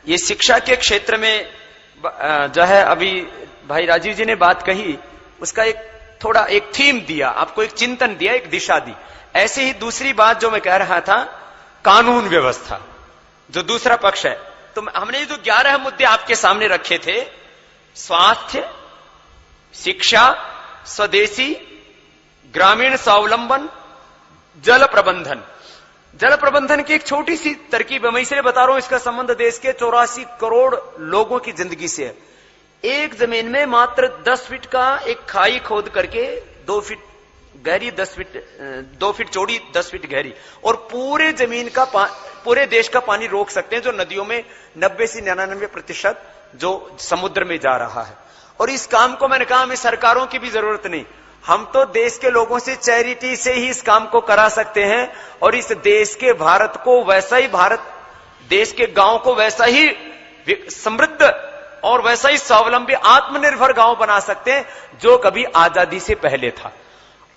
ये शिक्षा के क्षेत्र में जो है अभी भाई राजीव जी ने बात कही, उसका एक थीम दिया, आपको एक चिंतन दिया, एक दिशा दी। ऐसे ही दूसरी बात जो मैं कह रहा था, कानून व्यवस्था, जो दूसरा पक्ष है। तो हमने जो 11 मुद्दे आपके सामने रखे थे, स्वास्थ्य, शिक्षा, स्वदेशी, ग्रामीण स्वावलंबन, जल प्रबंधन। जल प्रबंधन की एक छोटी सी तरकीब है, मैं इसलिए बता रहा हूं, इसका संबंध देश के 84 करोड़ लोगों की जिंदगी से है। एक जमीन में मात्र 10 फीट का एक खाई खोद करके 2 फीट गहरी, 2 फीट चौड़ी, 10 फीट गहरी, और पूरे जमीन का पूरे देश का पानी रोक सकते हैं, जो नदियों में 90 से 99% जो समुद्र में जा रहा है। और इस काम को मैंने कहा हमें सरकारों की भी जरूरत नहीं, हम तो देश के लोगों से चैरिटी से ही इस काम को करा सकते हैं। और इस देश के भारत को वैसा ही, भारत देश के गांव को वैसा ही समृद्ध और वैसा ही स्वावलंबी, आत्मनिर्भर गांव बना सकते हैं जो कभी आजादी से पहले था।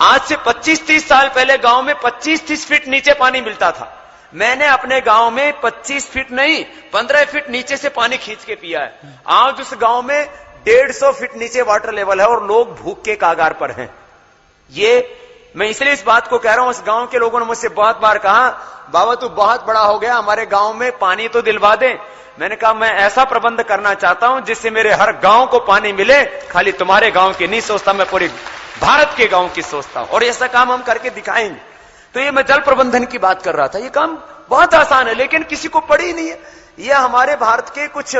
आज से 25-30 साल पहले गांव में 25-30 फीट नीचे पानी मिलता था। मैंने अपने गांव में 25 फीट नहीं, 15 फीट नीचे से पानी खींच के पिया है। आज उस गांव में 150 फीट नीचे वाटर लेवल है और लोग भूख के कागार पर हैं। ये मैं इसलिए इस बात को कह रहा हूं, उस गांव के लोगों ने मुझसे बहुत बार कहा, बाबा तू बहुत बड़ा हो गया, हमारे गांव में पानी तो दिलवा दे। मैंने कहा मैं ऐसा प्रबंध करना चाहता हूं जिससे मेरे हर गांव को पानी मिले, खाली तुम्हारे गांव की नहीं सोचता, मैं पूरे भारत के गांव की सोचता हूं, और ऐसा काम हम करके दिखाएंगे। तो ये मैं जल प्रबंधन की बात कर रहा था। ये काम बहुत आसान है, लेकिन किसी को पड़ी नहीं है। ये हमारे भारत के कुछ,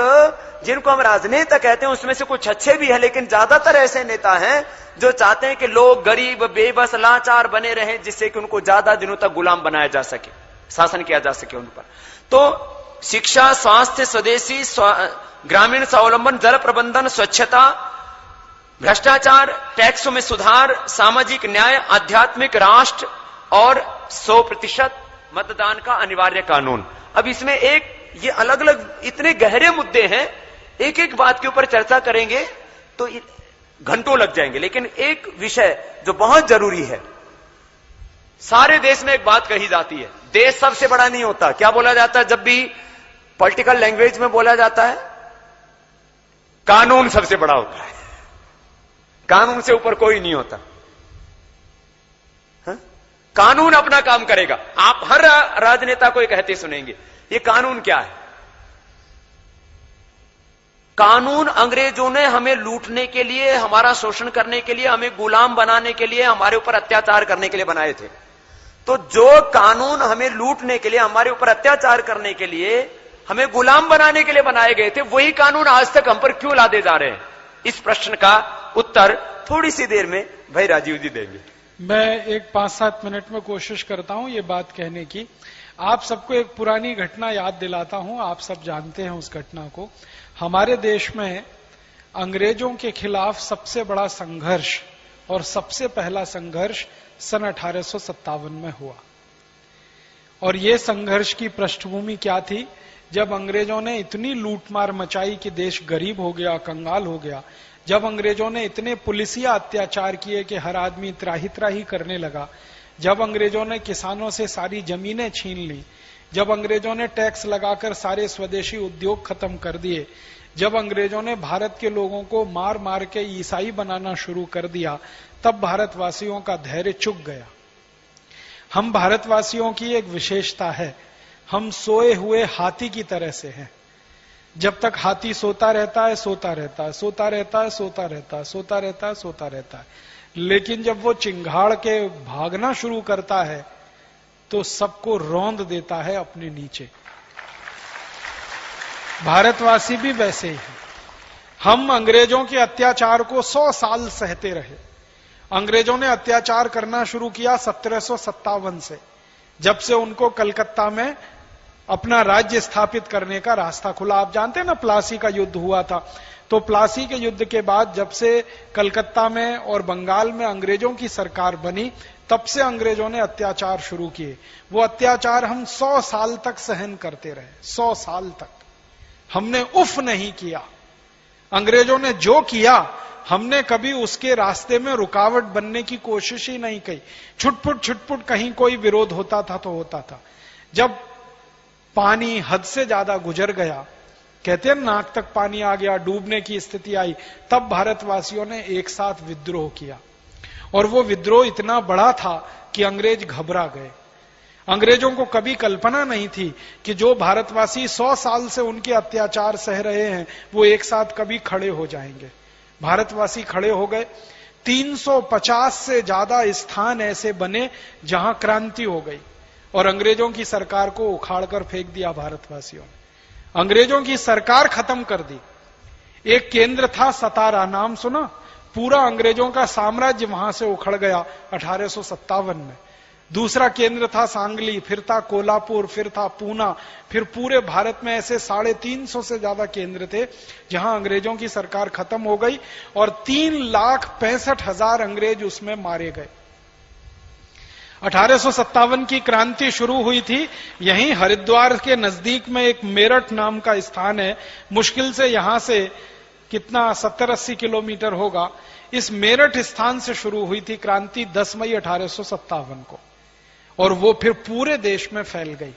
जिनको हम राजनेता कहते हैं, उसमें से कुछ अच्छे भी है, लेकिन ज्यादातर ऐसे नेता हैं जो चाहते हैं कि लोग गरीब, बेबस, लाचार बने रहें, जिससे कि उनको ज्यादा दिनों तक गुलाम बनाया जा सके, शासन किया जा सके उन पर। तो शिक्षा, स्वास्थ्य, स्वदेशी, ग्रामीण स्वावलंबन, जल प्रबंधन, स्वच्छता, भ्रष्टाचार, टैक्सों में सुधार, सामाजिक न्याय, आध्यात्मिक राष्ट्र और 100% मतदान का अनिवार्य कानून। अब इसमें ये अलग अलग इतने गहरे मुद्दे हैं, एक एक बात के ऊपर चर्चा करेंगे तो घंटों लग जाएंगे। लेकिन एक विषय जो बहुत जरूरी है, सारे देश में एक बात कही जाती है, देश सबसे बड़ा नहीं होता। क्या बोला जाता है जब भी पॉलिटिकल लैंग्वेज में बोला जाता है? कानून सबसे बड़ा होता है, कानून से ऊपर कोई नहीं होता। कानून अपना काम करेगा। आप हर राजनेता को ये कहते सुनेंगे, ये कानून क्या है? कानून अंग्रेजों ने हमें लूटने के लिए, हमारा शोषण करने के लिए, हमें गुलाम बनाने के लिए, हमारे ऊपर अत्याचार करने के लिए बनाए थे। तो जो कानून हमें लूटने के लिए, हमारे ऊपर अत्याचार करने के लिए, हमें गुलाम बनाने के लिए बनाए गए थे, वही कानून आज तक हम पर क्यों लादे जा रहे हैं? इस प्रश्न का उत्तर थोड़ी सी देर में भाई राजीव जी देंगे। मैं एक 5-7 मिनट में कोशिश करता हूं ये बात कहने की। आप सबको एक पुरानी घटना याद दिलाता हूं, आप सब जानते हैं उस घटना को। हमारे देश में अंग्रेजों के खिलाफ सबसे बड़ा संघर्ष और सबसे पहला संघर्ष सन 1857 में हुआ। और ये संघर्ष की पृष्ठभूमि क्या थी? जब अंग्रेजों ने इतनी लूटमार मचाई कि देश गरीब हो गया, कंगाल हो गया, जब अंग्रेजों ने इतने पुलिसिया अत्याचार किए कि हर आदमी त्राही त्राही करने लगा, जब अंग्रेजों ने किसानों से सारी जमीनें छीन ली, जब अंग्रेजों ने टैक्स लगाकर सारे स्वदेशी उद्योग खत्म कर दिए, जब अंग्रेजों ने भारत के लोगों को मार मार के ईसाई बनाना शुरू कर दिया, तब भारतवासियों का धैर्य चुक गया। हम भारतवासियों की एक विशेषता है, हम सोए हुए हाथी की तरह से हैं। जब तक हाथी सोता रहता है, सोता रहता है, सोता रहता है, सोता रहता है, सोता रहता है, सोता रहता है, लेकिन जब वो चिंगाड़ के भागना शुरू करता है तो सबको रौंद देता है अपने नीचे। भारतवासी भी वैसे ही हैं। हम अंग्रेजों के अत्याचार को 100 साल सहते रहे। अंग्रेजों ने अत्याचार करना शुरू किया 1757 से, जब से उनको कलकत्ता में अपना राज्य स्थापित करने का रास्ता खुला। आप जानते हैं ना, प्लासी का युद्ध हुआ था, तो प्लासी के युद्ध के बाद जब से कलकत्ता में और बंगाल में अंग्रेजों की सरकार बनी, तब से अंग्रेजों ने अत्याचार शुरू किए। वो अत्याचार हम 100 साल तक सहन करते रहे। 100 साल तक हमने उफ नहीं किया। अंग्रेजों ने जो किया, हमने कभी उसके रास्ते में रुकावट बनने की कोशिश ही नहीं की। छुटपुट छुटपुट कहीं कोई विरोध होता था तो होता था। जब पानी हद से ज्यादा गुजर गया, कहते हैं नाक तक पानी आ गया, डूबने की स्थिति आई, तब भारतवासियों ने एक साथ विद्रोह किया। और वो विद्रोह इतना बड़ा था कि अंग्रेज घबरा गए। अंग्रेजों को कभी कल्पना नहीं थी कि जो भारतवासी 100 साल से उनके अत्याचार सह रहे हैं, वो एक साथ कभी खड़े हो जाएंगे। भारतवासी खड़े हो गए। 350 से ज्यादा स्थान ऐसे बने जहां क्रांति हो गई और अंग्रेजों की सरकार को उखाड़कर फेंक दिया भारतवासियों ने। अंग्रेजों की सरकार खत्म कर दी। एक केंद्र था सतारा, नाम सुना? पूरा अंग्रेजों का साम्राज्य वहां से उखड़ गया 1857 में। दूसरा केंद्र था सांगली, फिर था कोल्हापुर, फिर था पूना, फिर पूरे भारत में ऐसे 350 से ज्यादा केंद्र थे जहां अंग्रेजों की सरकार खत्म हो गई और 3,65,000 अंग्रेज उसमें मारे गए। 1857 की क्रांति शुरू हुई थी। यहीं हरिद्वार के नजदीक में एक मेरठ नाम का स्थान है, मुश्किल से यहां से कितना 70-80 किलोमीटर होगा। इस मेरठ स्थान से शुरू हुई थी क्रांति 10 मई 1857 को, और वो फिर पूरे देश में फैल गई।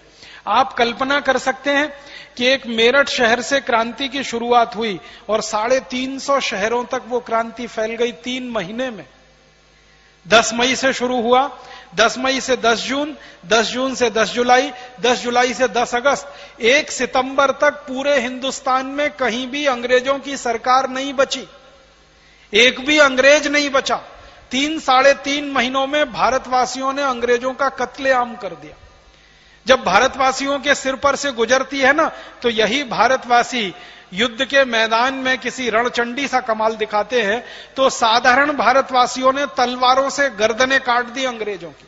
आप कल्पना कर सकते हैं कि एक मेरठ शहर से क्रांति की शुरुआत हुई और 350 शहरों तक वो क्रांति फैल गई 3 महीने में। 10 मई से शुरू हुआ, 10 मई से 10 जून, 10 जून से 10 जुलाई, 10 जुलाई से 10 अगस्त, 1 सितंबर तक पूरे हिंदुस्तान में कहीं भी अंग्रेजों की सरकार नहीं बची। एक भी अंग्रेज नहीं बचा। 3-3.5 महीनों में भारतवासियों ने अंग्रेजों का कत्लेआम कर दिया। जब भारतवासियों के सिर पर से गुजरती है ना, तो यही भारतवासी युद्ध के मैदान में किसी रणचंडी सा कमाल दिखाते हैं, तो साधारण भारतवासियों ने तलवारों से गर्दनें काट दी अंग्रेजों की।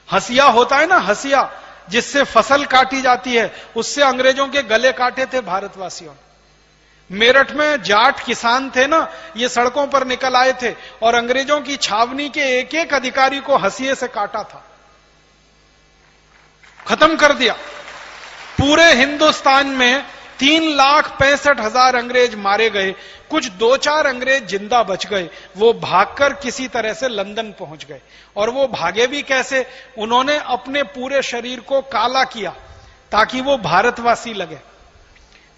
हसिया होता है ना, हसिया जिससे फसल काटी जाती है, उससे अंग्रेजों के गले काटे थे भारतवासियों ने। मेरठ में जाट किसान थे ना, ये सड़कों पर निकल आए थे और अंग्रेजों की छावनी के एक एक अधिकारी को हंसिए से काटा था, खत्म कर दिया। पूरे हिंदुस्तान में 3,65,000 अंग्रेज मारे गए। कुछ 2-4 अंग्रेज जिंदा बच गए। वो भागकर किसी तरह से लंदन पहुंच गए। और वो भागे भी कैसे? उन्होंने अपने पूरे शरीर को काला किया ताकि वो भारतवासी लगे।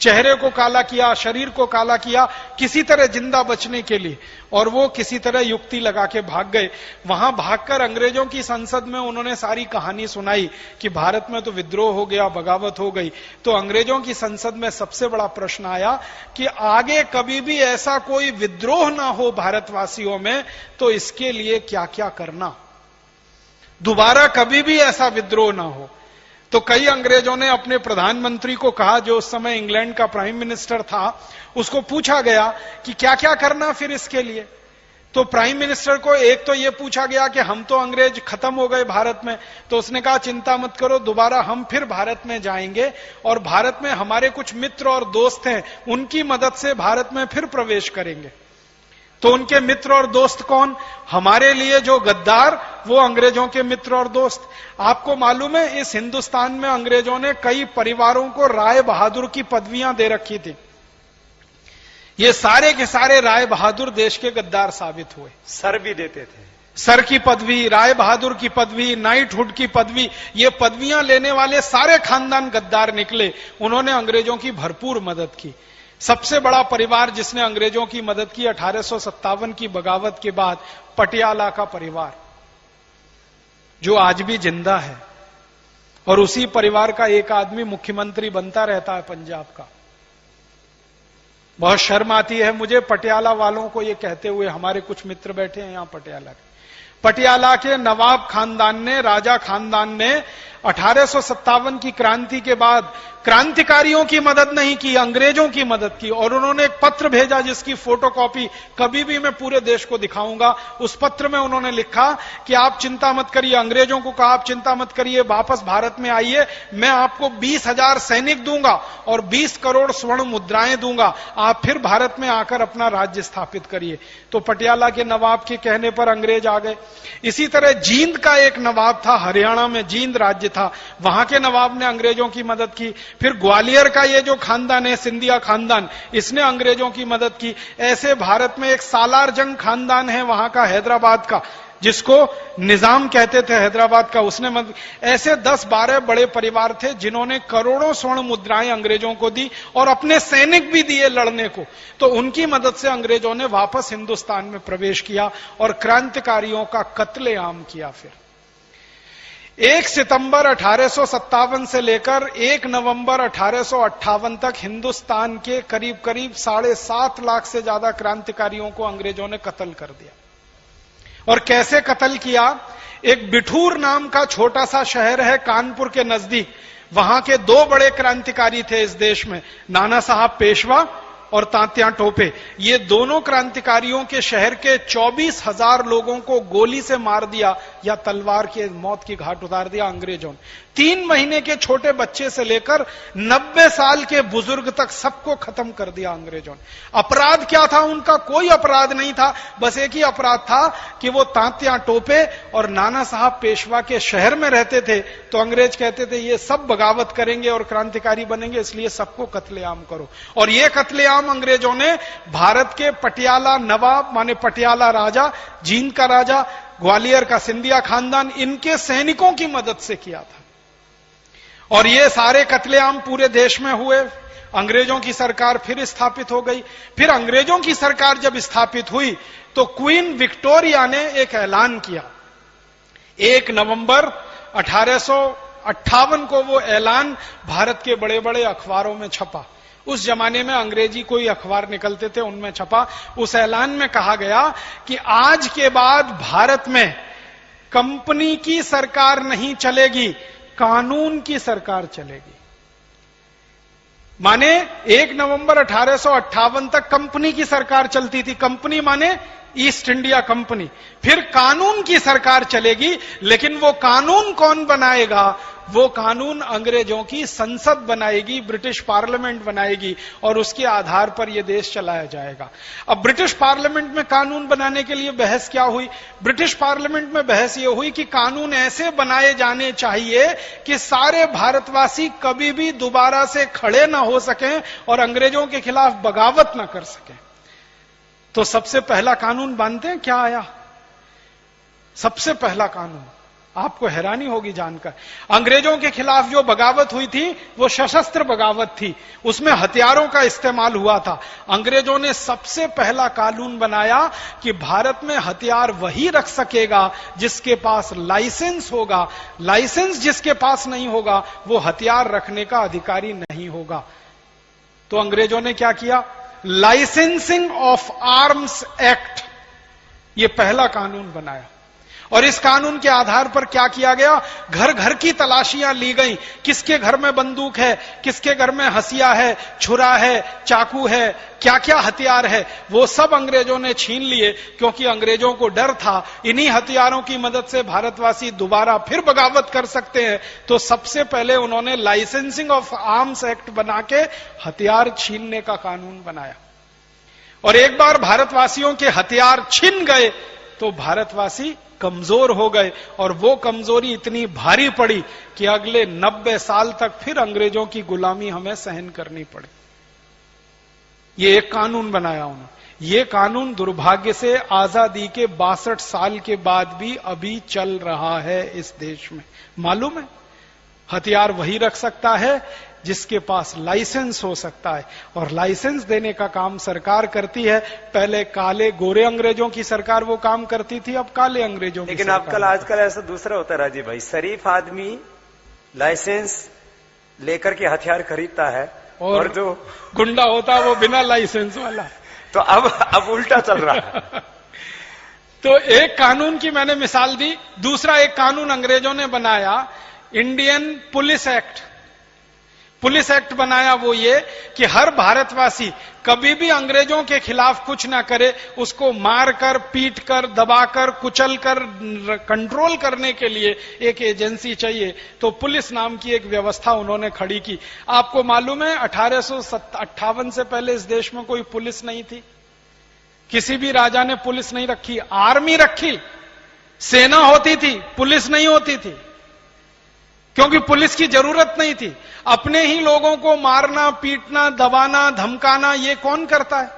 चेहरे को काला किया, शरीर को काला किया, किसी तरह जिंदा बचने के लिए। और वो किसी तरह युक्ति लगा के भाग गए। वहां भागकर अंग्रेजों की संसद में उन्होंने सारी कहानी सुनाई कि भारत में तो विद्रोह हो गया, बगावत हो गई। तो अंग्रेजों की संसद में सबसे बड़ा प्रश्न आया कि आगे कभी भी ऐसा कोई विद्रोह ना हो भारतवासियों में, तो इसके लिए क्या क्या करना, दोबारा कभी भी ऐसा विद्रोह ना हो। तो कई अंग्रेजों ने अपने प्रधानमंत्री को कहा, जो उस समय इंग्लैंड का प्राइम मिनिस्टर था, उसको पूछा गया कि क्या क्या करना फिर इसके लिए। तो प्राइम मिनिस्टर को एक तो यह पूछा गया कि हम तो अंग्रेज खत्म हो गए भारत में, तो उसने कहा चिंता मत करो, दोबारा हम फिर भारत में जाएंगे और भारत में हमारे कुछ मित्र और दोस्त हैं, उनकी मदद से भारत में फिर प्रवेश करेंगे। तो उनके मित्र और दोस्त कौन? हमारे लिए जो गद्दार, वो अंग्रेजों के मित्र और दोस्त। आपको मालूम है, इस हिंदुस्तान में अंग्रेजों ने कई परिवारों को राय बहादुर की पदवियां दे रखी थी। ये सारे के सारे राय बहादुर देश के गद्दार साबित हुए। सर भी देते थे। सर की पदवी, राय बहादुर की पदवी, नाइटहुड की पदवी, ये पदवियां लेने वाले सारे खानदान गद्दार निकले। उन्होंने अंग्रेजों की भरपूर मदद की। सबसे बड़ा परिवार जिसने अंग्रेजों की मदद की 1857 की बगावत के बाद, पटियाला का परिवार, जो आज भी जिंदा है। और उसी परिवार का एक आदमी मुख्यमंत्री बनता रहता है पंजाब का। बहुत शर्म आती है मुझे पटियाला वालों को ये कहते हुए। हमारे कुछ मित्र बैठे हैं यहां पटियाला के। पटियाला के नवाब खानदान ने, राजा खानदान ने 1857 की क्रांति के बाद क्रांतिकारियों की मदद नहीं की, अंग्रेजों की मदद की। और उन्होंने एक पत्र भेजा जिसकी फोटोकॉपी कभी भी मैं पूरे देश को दिखाऊंगा। उस पत्र में उन्होंने लिखा कि आप चिंता मत करिए, अंग्रेजों को कहा आप चिंता मत करिए, वापस भारत में आइए, मैं आपको 20,000 सैनिक दूंगा और 20 करोड़ स्वर्ण मुद्राएं दूंगा, आप फिर भारत में आकर अपना राज्य स्थापित करिए। तो पटियाला के नवाब के कहने पर अंग्रेज आ गए। इसी तरह जींद का एक नवाब था, हरियाणा में जींद राज्य था, वहां के नवाब ने अंग्रेजों की मदद की। फिर ग्वालियर का ये जो खानदान है, सिंधिया खानदान, इसने अंग्रेजों की मदद की। ऐसे भारत में एक सालार जंग खानदान है वहां का, हैदराबाद का, जिसको निजाम कहते थे हैदराबाद का, उसने मदद। ऐसे 10-12 बड़े परिवार थे जिन्होंने करोड़ों स्वर्ण मुद्राएं अंग्रेजों को दी और अपने सैनिक भी दिए लड़ने को। तो उनकी मदद से अंग्रेजों ने वापस हिंदुस्तान में प्रवेश किया और क्रांतिकारियों का कत्लेआम किया। फिर 1 सितंबर 1857 से लेकर 1 नवंबर 1858 तक हिंदुस्तान के करीब करीब 7.5 लाख से ज्यादा क्रांतिकारियों को अंग्रेजों ने कत्ल कर दिया। और कैसे कत्ल किया? एक बिठूर नाम का छोटा सा शहर है कानपुर के नजदीक, वहां के 2 बड़े क्रांतिकारी थे इस देश में, नाना साहब पेशवा और तात्या टोपे। ये दोनों क्रांतिकारियों के शहर के 24,000 लोगों को गोली से मार दिया या तलवार के मौत की घाट उतार दिया अंग्रेजों ने। 3 महीने के छोटे बच्चे से लेकर 90 साल के बुजुर्ग तक सबको खत्म कर दिया अंग्रेजों ने। अपराध क्या था उनका? कोई अपराध नहीं था, बस एक ही अपराध था कि वो तात्या टोपे और नाना साहब पेशवा के शहर में रहते थे। तो अंग्रेज कहते थे ये सब बगावत करेंगे और क्रांतिकारी बनेंगे, इसलिए सबको कत्लेआम करो। और ये कत्लेआम अंग्रेजों ने भारत के पटियाला नवाब, माने पटियाला राजा, जींद का राजा, ग्वालियर का सिंधिया खानदान, इनके सैनिकों की मदद से किया था। और ये सारे कत्लेआम पूरे देश में हुए। अंग्रेजों की सरकार फिर स्थापित हो गई। फिर अंग्रेजों की सरकार जब स्थापित हुई तो क्वीन विक्टोरिया ने एक ऐलान किया। 1 नवंबर 1858 को वो ऐलान भारत के बड़े बड़े अखबारों में छपा। उस जमाने में अंग्रेजी कोई अखबार निकलते थे, उनमें छपा। उस ऐलान में कहा गया कि आज के बाद भारत में कंपनी की सरकार नहीं चलेगी, कानून की सरकार चलेगी। माने 1 नवंबर 1858 तक कंपनी की सरकार चलती थी। कंपनी माने ईस्ट इंडिया कंपनी। फिर कानून की सरकार चलेगी, लेकिन वो कानून कौन बनाएगा? वो कानून अंग्रेजों की संसद बनाएगी, ब्रिटिश पार्लियामेंट बनाएगी और उसके आधार पर यह देश चलाया जाएगा। अब ब्रिटिश पार्लियामेंट में कानून बनाने के लिए बहस क्या हुई? ब्रिटिश पार्लियामेंट में बहस यह हुई कि कानून ऐसे बनाए जाने चाहिए कि सारे भारतवासी कभी भी दोबारा से खड़े ना हो सकें और अंग्रेजों के खिलाफ बगावत ना कर सकें। तो सबसे पहला कानून जानते हैं क्या आया? सबसे पहला कानून, आपको हैरानी होगी जानकर, अंग्रेजों के खिलाफ जो बगावत हुई थी वो सशस्त्र बगावत थी, उसमें हथियारों का इस्तेमाल हुआ था। अंग्रेजों ने सबसे पहला कानून बनाया कि भारत में हथियार वही रख सकेगा जिसके पास लाइसेंस होगा। लाइसेंस जिसके पास नहीं होगा वो हथियार रखने का अधिकारी नहीं होगा। तो अंग्रेजों ने क्या किया? लाइसेंसिंग ऑफ आर्म्स एक्ट, ये पहला कानून बनाया। और इस कानून के आधार पर क्या किया गया? घर घर की तलाशियां ली गई। किसके घर में बंदूक है, किसके घर में हसिया है, छुरा है, चाकू है, क्या क्या हथियार है, वो सब अंग्रेजों ने छीन लिए, क्योंकि अंग्रेजों को डर था इन्हीं हथियारों की मदद से भारतवासी दोबारा फिर बगावत कर सकते हैं। तो सबसे पहले उन्होंने लाइसेंसिंग ऑफ आर्म्स एक्ट बना के हथियार छीनने का कानून बनाया। और एक बार भारतवासियों के हथियार छिन गए तो भारतवासी कमजोर हो गए और वो कमजोरी इतनी भारी पड़ी कि अगले 90 साल तक फिर अंग्रेजों की गुलामी हमें सहन करनी पड़ी। ये एक कानून बनाया उन्होंने। ये कानून दुर्भाग्य से आजादी के 62 साल के बाद भी अभी चल रहा है इस देश में। मालूम है, हथियार वही रख सकता है जिसके पास लाइसेंस हो सकता है, और लाइसेंस देने का काम सरकार करती है। पहले काले गोरे अंग्रेजों की सरकार वो काम करती थी, अब काले अंग्रेजों की लेकिन सरकार। आजकल ऐसा दूसरा होता है राजीव भाई, शरीफ आदमी लाइसेंस लेकर के हथियार खरीदता है और जो गुंडा होता है वो बिना लाइसेंस वाला। तो अब उल्टा चल रहा है। तो एक कानून की मैंने मिसाल दी। दूसरा एक कानून अंग्रेजों ने बनाया, Indian police act. Police act बनाया वो ये कि हर भारतवासी कभी भी अंग्रेजों के खिलाफ कुछ ना करे, उसको मारकर, पीटकर, दबाकर, कुचलकर कंट्रोल करने के लिए एक एजेंसी चाहिए। तो पुलिस नाम की एक व्यवस्था उन्होंने खड़ी की। आपको मालूम है 1858 से पहले इस देश में कोई पुलिस नहीं थी। किसी भी राजा ने पुलिस नहीं रखी। आर्मी रखी, सेना होती थी, पुलिस नहीं होती थी, क्योंकि पुलिस की जरूरत नहीं थी। अपने ही लोगों को मारना, पीटना, दबाना, धमकाना ये कौन करता है?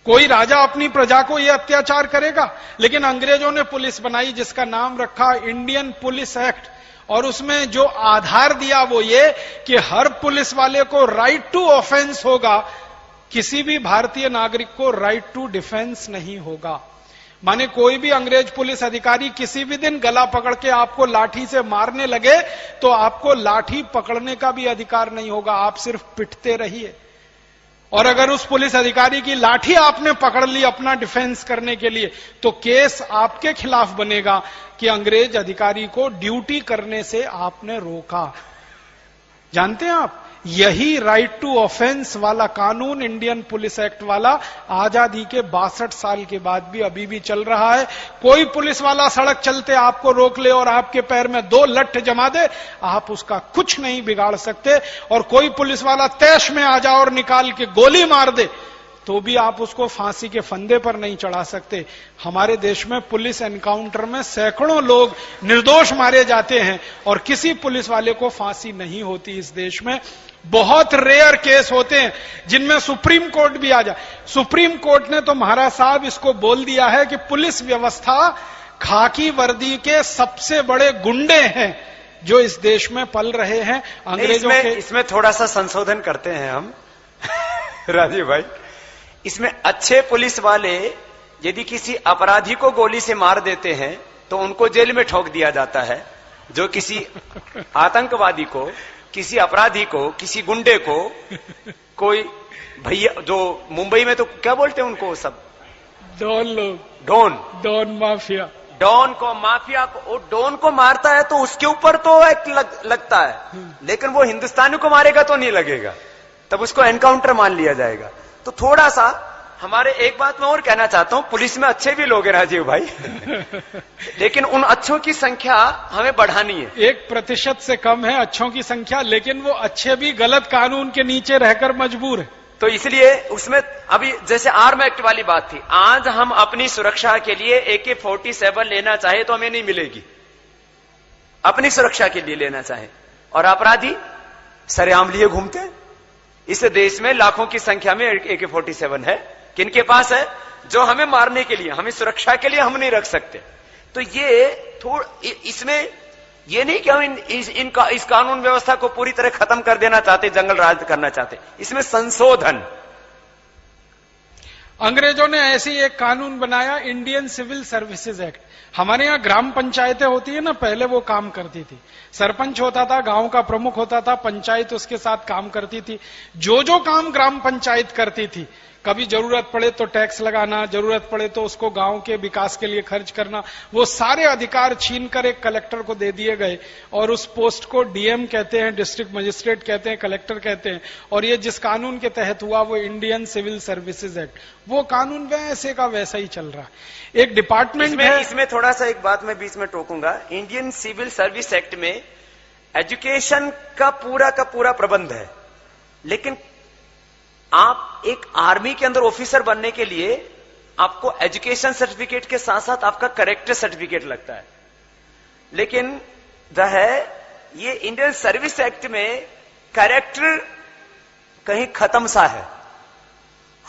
कोई राजा अपनी प्रजा को ये अत्याचार करेगा? लेकिन अंग्रेजों ने पुलिस बनाई जिसका नाम रखा इंडियन पुलिस एक्ट, और उसमें जो आधार दिया वो ये कि हर पुलिस वाले को राइट टू ऑफेंस होगा, किसी भी भारतीय नागरिक को राइट टू डिफेंस नहीं होगा। माने कोई भी अंग्रेज पुलिस अधिकारी किसी भी दिन गला पकड़ के आपको लाठी से मारने लगे तो आपको लाठी पकड़ने का भी अधिकार नहीं होगा, आप सिर्फ पिटते रहिए। और अगर उस पुलिस अधिकारी की लाठी आपने पकड़ ली अपना डिफेंस करने के लिए, तो केस आपके खिलाफ बनेगा कि अंग्रेज अधिकारी को ड्यूटी करने से आपने रोका। जानते हैं आप, यही राइट टू ऑफेंस वाला कानून, इंडियन पुलिस एक्ट वाला, आजादी के 62 साल के बाद भी अभी भी चल रहा है। कोई पुलिस वाला सड़क चलते आपको रोक ले और आपके पैर में 2 लठ जमा दे, आप उसका कुछ नहीं बिगाड़ सकते। और कोई पुलिस वाला तैश में आ जाए और निकाल के गोली मार दे तो भी आप उसको फांसी के फंदे पर नहीं चढ़ा सकते। हमारे देश में पुलिस एनकाउंटर में सैकड़ों लोग निर्दोष मारे जाते हैं और किसी पुलिस वाले को फांसी नहीं होती इस देश में। बहुत रेयर केस होते हैं जिनमें सुप्रीम कोर्ट भी आ जाए। सुप्रीम कोर्ट ने तो महाराज साहब इसको बोल दिया है कि पुलिस व्यवस्था खाकी वर्दी के सबसे बड़े गुंडे हैं जो इस देश में पल रहे हैं। अंग्रेजों के इसमें थोड़ा सा संशोधन करते हैं हम राजीव भाई। इसमें अच्छे पुलिस वाले यदि किसी अपराधी को गोली से मार देते हैं तो उनको जेल में ठोक दिया जाता है। जो किसी आतंकवादी को, किसी अपराधी को, किसी गुंडे को, कोई भैया, जो मुंबई में तो क्या बोलते हैं उनको सब, डॉन लोग, डॉन माफिया, डॉन को, माफिया को, वो डॉन को मारता है तो उसके ऊपर तो एक लगता है, लेकिन वो हिंदुस्तानी को मारेगा तो नहीं लगेगा, तब उसको एनकाउंटर मान लिया जाएगा। तो थोड़ा सा हमारे, एक बात मैं और कहना चाहता हूं, पुलिस में अच्छे भी लोग हैं राजीव भाई लेकिन उन अच्छों की संख्या हमें बढ़ानी है। 1% से कम है अच्छों की संख्या, लेकिन वो अच्छे भी गलत कानून के नीचे रहकर मजबूर है। तो इसलिए उसमें अभी जैसे आर्म एक्ट वाली बात थी, आज हम अपनी सुरक्षा के लिए AK-47 लेना चाहे तो हमें नहीं मिलेगी, अपनी सुरक्षा के लिए लेना चाहे, और अपराधी सरेआम लिए घूमते हैं। इस देश में लाखों की संख्या में AK-47 है, किनके पास है, जो हमें मारने के लिए, हमें सुरक्षा के लिए हम नहीं रख सकते। तो ये इसमें ये नहीं कि हम इस कानून व्यवस्था को पूरी तरह खत्म कर देना चाहते, जंगल राज करना चाहते, इसमें संशोधन। अंग्रेजों ने ऐसी एक कानून बनाया, इंडियन सिविल सर्विसेज एक्ट। हमारे यहाँ ग्राम पंचायतें होती है ना, पहले वो काम करती थी। सरपंच होता था, गांव का प्रमुख होता था, पंचायत उसके साथ काम करती थी। जो काम ग्राम पंचायत करती थी, कभी जरूरत पड़े तो टैक्स लगाना, जरूरत पड़े तो उसको गांव के विकास के लिए खर्च करना, वो सारे अधिकार छीनकर एक कलेक्टर को दे दिए गए। और उस पोस्ट को DM कहते हैं, डिस्ट्रिक्ट मजिस्ट्रेट कहते हैं, कलेक्टर कहते हैं। और ये जिस कानून के तहत हुआ वो इंडियन सिविल सर्विसेज एक्ट, वो कानून वैसे का वैसा ही चल रहा है। एक डिपार्टमेंट है, इसमें थोड़ा सा एक बात मैं बीच में टोकूंगा। इंडियन सिविल सर्विस एक्ट में एजुकेशन का पूरा प्रबंध है, लेकिन आप एक आर्मी के अंदर ऑफिसर बनने के लिए आपको एजुकेशन सर्टिफिकेट के साथ साथ आपका कैरेक्टर सर्टिफिकेट लगता है। लेकिन ये इंडियन सर्विस एक्ट में कैरेक्टर कहीं खत्म सा है।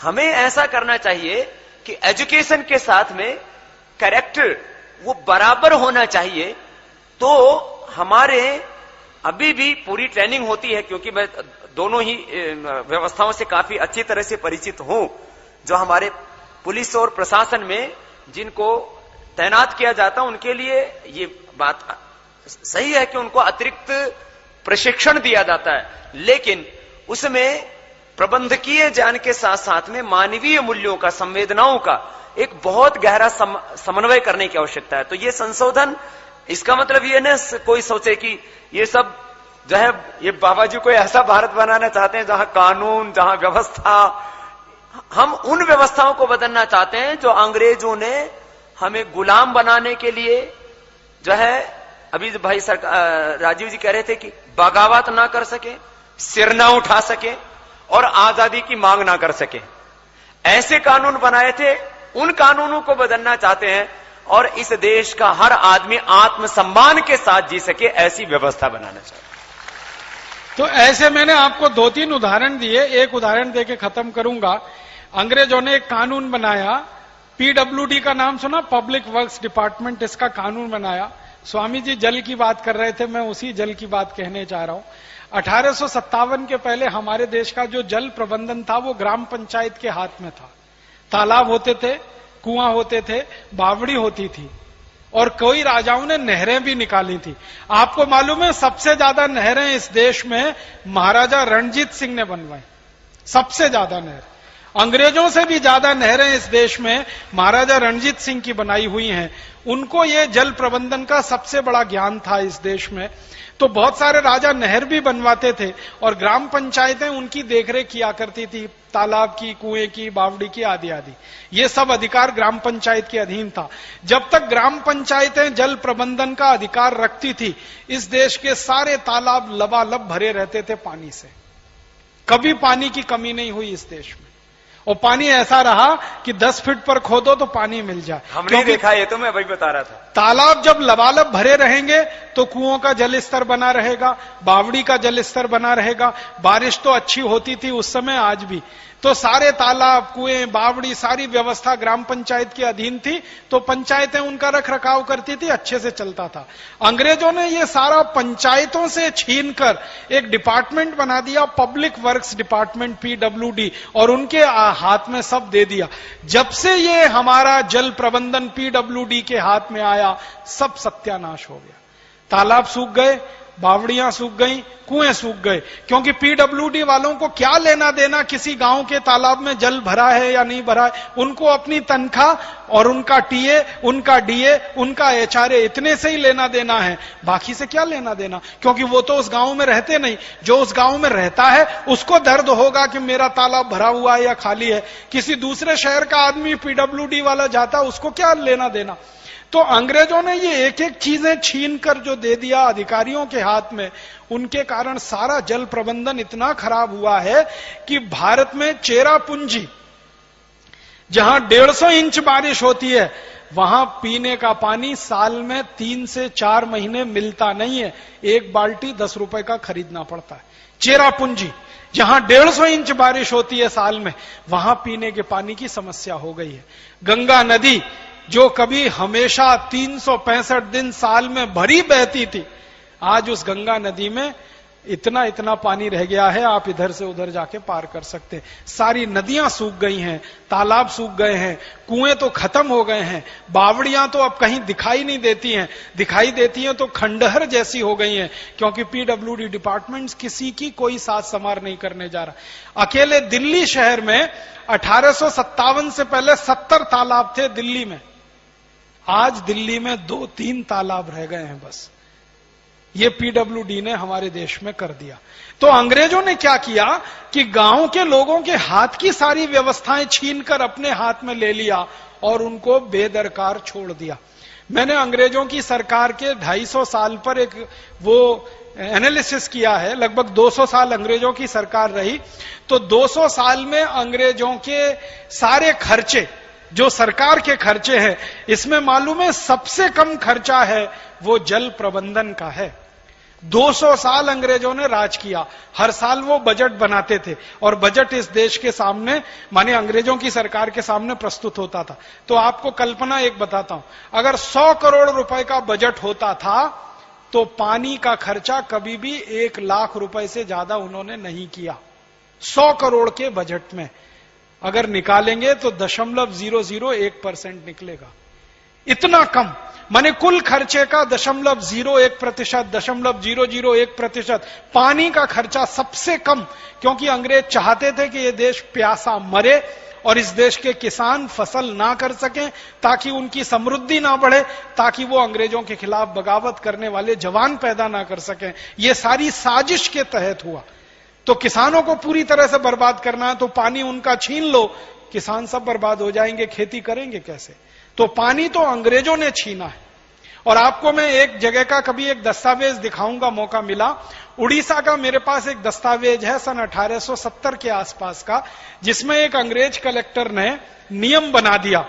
हमें ऐसा करना चाहिए कि एजुकेशन के साथ में कैरेक्टर वो बराबर होना चाहिए। तो हमारे अभी भी पूरी ट्रेनिंग होती है, क्योंकि मैं दोनों ही व्यवस्थाओं से काफी अच्छी तरह से परिचित हूं। जो हमारे पुलिस और प्रशासन में जिनको तैनात किया जाता है उनके लिए ये बात सही है कि उनको अतिरिक्त प्रशिक्षण दिया जाता है, लेकिन उसमें प्रबंधकीय ज्ञान के साथ साथ में मानवीय मूल्यों का, संवेदनाओं का एक बहुत गहरा समन्वय करने की आवश्यकता है। तो ये संशोधन, इसका मतलब ये न कोई सोचे कि ये सब जो है ये बाबा जी कोई ऐसा भारत बनाना चाहते हैं जहां कानून, जहां व्यवस्था, हम उन व्यवस्थाओं को बदलना चाहते हैं जो अंग्रेजों ने हमें गुलाम बनाने के लिए जो है, अभी भाई सरकार राजीव जी कह रहे थे कि बगावत ना कर सके, सिर ना उठा सके और आजादी की मांग ना कर सके, ऐसे कानून बनाए थे। उन कानूनों को बदलना चाहते हैं और इस देश का हर आदमी आत्मसम्मान के साथ जी सके, ऐसी व्यवस्था बनाना चाहते हैं। तो ऐसे मैंने आपको 2-3 उदाहरण दिए, एक उदाहरण देके खत्म करूंगा। अंग्रेजों ने एक कानून बनाया, पीडब्ल्यूडी का नाम सुना, पब्लिक वर्क्स डिपार्टमेंट, इसका कानून बनाया। स्वामी जी जल की बात कर रहे थे, मैं उसी जल की बात कहने जा रहा हूं। 1857 के पहले हमारे देश का जो जल प्रबंधन था वो ग्राम पंचायत के हाथ में था। तालाब होते थे, कुआं होते थे, बावड़ी होती थी और कई राजाओं ने नहरें भी निकाली थी। आपको मालूम है सबसे ज्यादा नहरें इस देश में महाराजा रणजीत सिंह ने बनवाई, सबसे ज्यादा नहर। अंग्रेजों से भी ज्यादा नहरें इस देश में महाराजा रणजीत सिंह की बनाई हुई हैं। उनको ये जल प्रबंधन का सबसे बड़ा ज्ञान था इस देश में। तो बहुत सारे राजा नहर भी बनवाते थे और ग्राम पंचायतें उनकी देखरेख किया करती थी, तालाब की, कुएं की, बावड़ी की, आदि आदि। ये सब अधिकार ग्राम पंचायत के अधीन था। जब तक ग्राम पंचायतें जल प्रबंधन का अधिकार रखती थी, इस देश के सारे तालाब लबालब भरे रहते थे पानी से। कभी पानी की कमी नहीं हुई इस देश में। और पानी ऐसा रहा कि 10 फीट पर खोदो तो पानी मिल जाए। हमने देखा, ये तो मैं वही बता रहा था। तालाब जब लबालब भरे रहेंगे तो कुओं का जल स्तर बना रहेगा, बावड़ी का जल स्तर बना रहेगा। बारिश तो अच्छी होती थी उस समय, आज भी। तो सारे तालाब, कुएं, बावड़ी, सारी व्यवस्था ग्राम पंचायत के अधीन थी। तो पंचायतें उनका रख रखाव करती थी, अच्छे से चलता था। अंग्रेजों ने ये सारा पंचायतों से छीनकर एक डिपार्टमेंट बना दिया, पब्लिक वर्क्स डिपार्टमेंट, पीडब्ल्यूडी, और उनके हाथ में सब दे दिया। जब से ये हमारा जल प्रबंधन पीडब्ल्यूडी के हाथ में आया, सब सत्यानाश हो गया। तालाब सूख गए, बावड़ियां सूख गई, कुएं सूख गए, क्योंकि पीडब्ल्यूडी वालों को क्या लेना देना किसी गांव के तालाब में जल भरा है या नहीं भरा है। उनको अपनी तनख्वाह और उनका टीए, उनका डीए, उनका एचआरए, इतने से ही लेना देना है, बाकी से क्या लेना देना, क्योंकि वो तो उस गांव में रहते नहीं। जो उस गांव में रहता है उसको दर्द होगा कि मेरा तालाब भरा हुआ है या खाली है। किसी दूसरे शहर का आदमी पीडब्ल्यूडी वाला जाता, उसको क्या लेना देना। तो अंग्रेजों ने ये एक एक चीजें छीन कर जो दे दिया अधिकारियों के हाथ में, उनके कारण सारा जल प्रबंधन इतना खराब हुआ है कि भारत में चेरापूंजी, जहां 150 इंच बारिश होती है, वहां पीने का पानी साल में 3 से 4 महीने मिलता नहीं है। एक बाल्टी 10 रुपए का खरीदना पड़ता है। चेरापूंजी, जहां 150 इंच बारिश होती है साल में, वहां पीने के पानी की समस्या हो गई है। गंगा नदी, जो कभी हमेशा 365 दिन साल में भरी बहती थी, आज उस गंगा नदी में इतना इतना पानी रह गया है, आप इधर से उधर जाके पार कर सकते हैं। सारी नदियां सूख गई हैं, तालाब सूख गए हैं, कुएं तो खत्म हो गए हैं, बावड़ियां तो अब कहीं दिखाई नहीं देती हैं, दिखाई देती हैं तो खंडहर जैसी हो गई हैं, क्योंकि पीडब्ल्यूडी डिपार्टमेंट्स किसी की कोई साथ समार नहीं करने जा रहा। अकेले दिल्ली शहर में 1857 से पहले 70 तालाब थे दिल्ली में। आज दिल्ली में 2-3 तालाब रह गए हैं बस। ये पीडब्ल्यूडी ने हमारे देश में कर दिया। तो अंग्रेजों ने क्या किया कि गांव के लोगों के हाथ की सारी व्यवस्थाएं छीनकर अपने हाथ में ले लिया और उनको बेदरकार छोड़ दिया। मैंने अंग्रेजों की सरकार के 250 साल पर एक वो एनालिसिस किया है। लगभग 200 साल अंग्रेजों की सरकार रही, तो 200 साल में अंग्रेजों के सारे खर्चे, जो सरकार के खर्चे हैं, इसमें मालूम है सबसे कम खर्चा है वो जल प्रबंधन का है। 200 साल अंग्रेजों ने राज किया। हर साल वो बजट बनाते थे और बजट इस देश के सामने, माने अंग्रेजों की सरकार के सामने प्रस्तुत होता था। तो आपको कल्पना एक बताता हूं, अगर 100 करोड़ रुपए का बजट होता था तो पानी का खर्चा कभी भी 1 लाख रुपए से ज्यादा उन्होंने नहीं किया। 100 करोड़ के बजट में अगर निकालेंगे तो 0.001% निकलेगा। इतना कम, माने कुल खर्चे का 0.01%, 0.001% पानी का खर्चा सबसे कम, क्योंकि अंग्रेज चाहते थे कि ये देश प्यासा मरे और इस देश के किसान फसल ना कर सकें, ताकि उनकी समृद्धि ना बढ़े, ताकि वो अंग्रेजों के खिलाफ बगावत करने वाले जवान पैदा ना कर सकें। ये सारी साजिश के तहत हुआ। तो किसानों को पूरी तरह से बर्बाद करना है तो पानी उनका छीन लो, किसान सब बर्बाद हो जाएंगे, खेती करेंगे कैसे? तो पानी तो अंग्रेजों ने छीना है। और आपको मैं एक जगह का कभी एक दस्तावेज दिखाऊंगा, मौका मिला। उड़ीसा का मेरे पास एक दस्तावेज है सन 1870 के आसपास का, जिसमें एक अंग्रेज कलेक्टर ने नियम बना दिया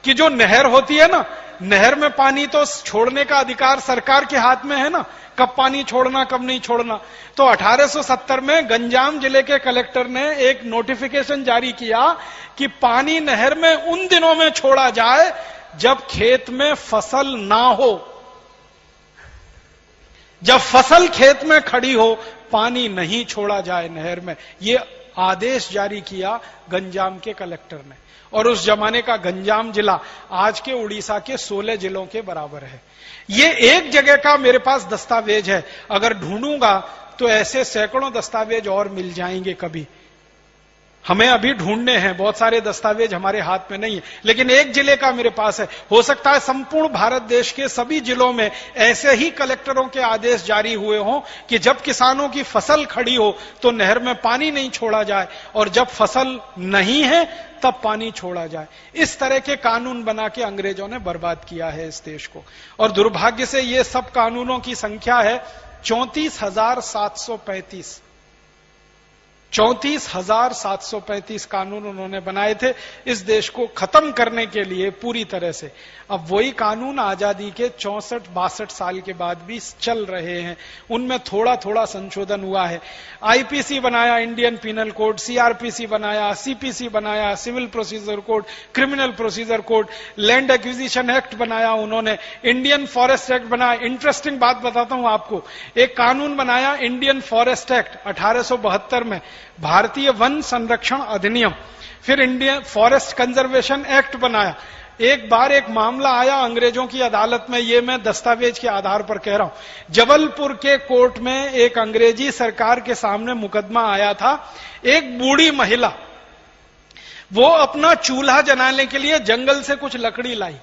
कि जो नहर होती है ना, नहर में पानी तो छोड़ने का अधिकार सरकार के हाथ में है ना, कब पानी छोड़ना कब नहीं छोड़ना। तो 1870 में गंजाम जिले के कलेक्टर ने एक नोटिफिकेशन जारी किया कि पानी नहर में उन दिनों में छोड़ा जाए जब खेत में फसल ना हो। जब फसल खेत में खड़ी हो पानी नहीं छोड़ा जाए नहर में। ये आदेश जारी किया गंजाम के कलेक्टर ने। और उस जमाने का गंजाम जिला आज के उड़ीसा के 16 जिलों के बराबर है। ये एक जगह का मेरे पास दस्तावेज है, अगर ढूंढूंगा तो ऐसे सैकड़ों दस्तावेज और मिल जाएंगे कभी। हमें अभी ढूंढने हैं, बहुत सारे दस्तावेज हमारे हाथ में नहीं है, लेकिन एक जिले का मेरे पास है। हो सकता है संपूर्ण भारत देश के सभी जिलों में ऐसे ही कलेक्टरों के आदेश जारी हुए हों कि जब किसानों की फसल खड़ी हो तो नहर में पानी नहीं छोड़ा जाए, और जब फसल नहीं है तब पानी छोड़ा जाए। इस तरह के कानून बना के अंग्रेजों ने बर्बाद किया है इस देश को। और दुर्भाग्य से ये सब कानूनों की संख्या है 34,735। 34,735 कानून उन्होंने बनाए थे इस देश को खत्म करने के लिए पूरी तरह से। अब वही कानून आजादी के 64-62 साल के बाद भी चल रहे हैं, उनमें थोड़ा थोड़ा संशोधन हुआ है। आईपीसी बनाया, इंडियन पिनल कोड, सीआरपीसी बनाया, सीपीसी बनाया, civil procedure code, criminal procedure code, land acquisition act बनाया उन्होंने, इंडियन फॉरेस्ट एक्ट बनाया। इंटरेस्टिंग बात बताता हूं आपको, एक कानून बनाया इंडियन फॉरेस्ट एक्ट 1872 में, भारतीय वन संरक्षण अधिनियम। फिर इंडियन फॉरेस्ट कंजर्वेशन एक्ट बनाया। एक बार एक मामला आया अंग्रेजों की अदालत में, ये मैं दस्तावेज के आधार पर कह रहा हूं। जबलपुर के कोर्ट में एक अंग्रेजी सरकार के सामने मुकदमा आया था। एक बूढ़ी महिला, वो अपना चूल्हा जलाने के लिए जंगल से कुछ लकड़ी लाई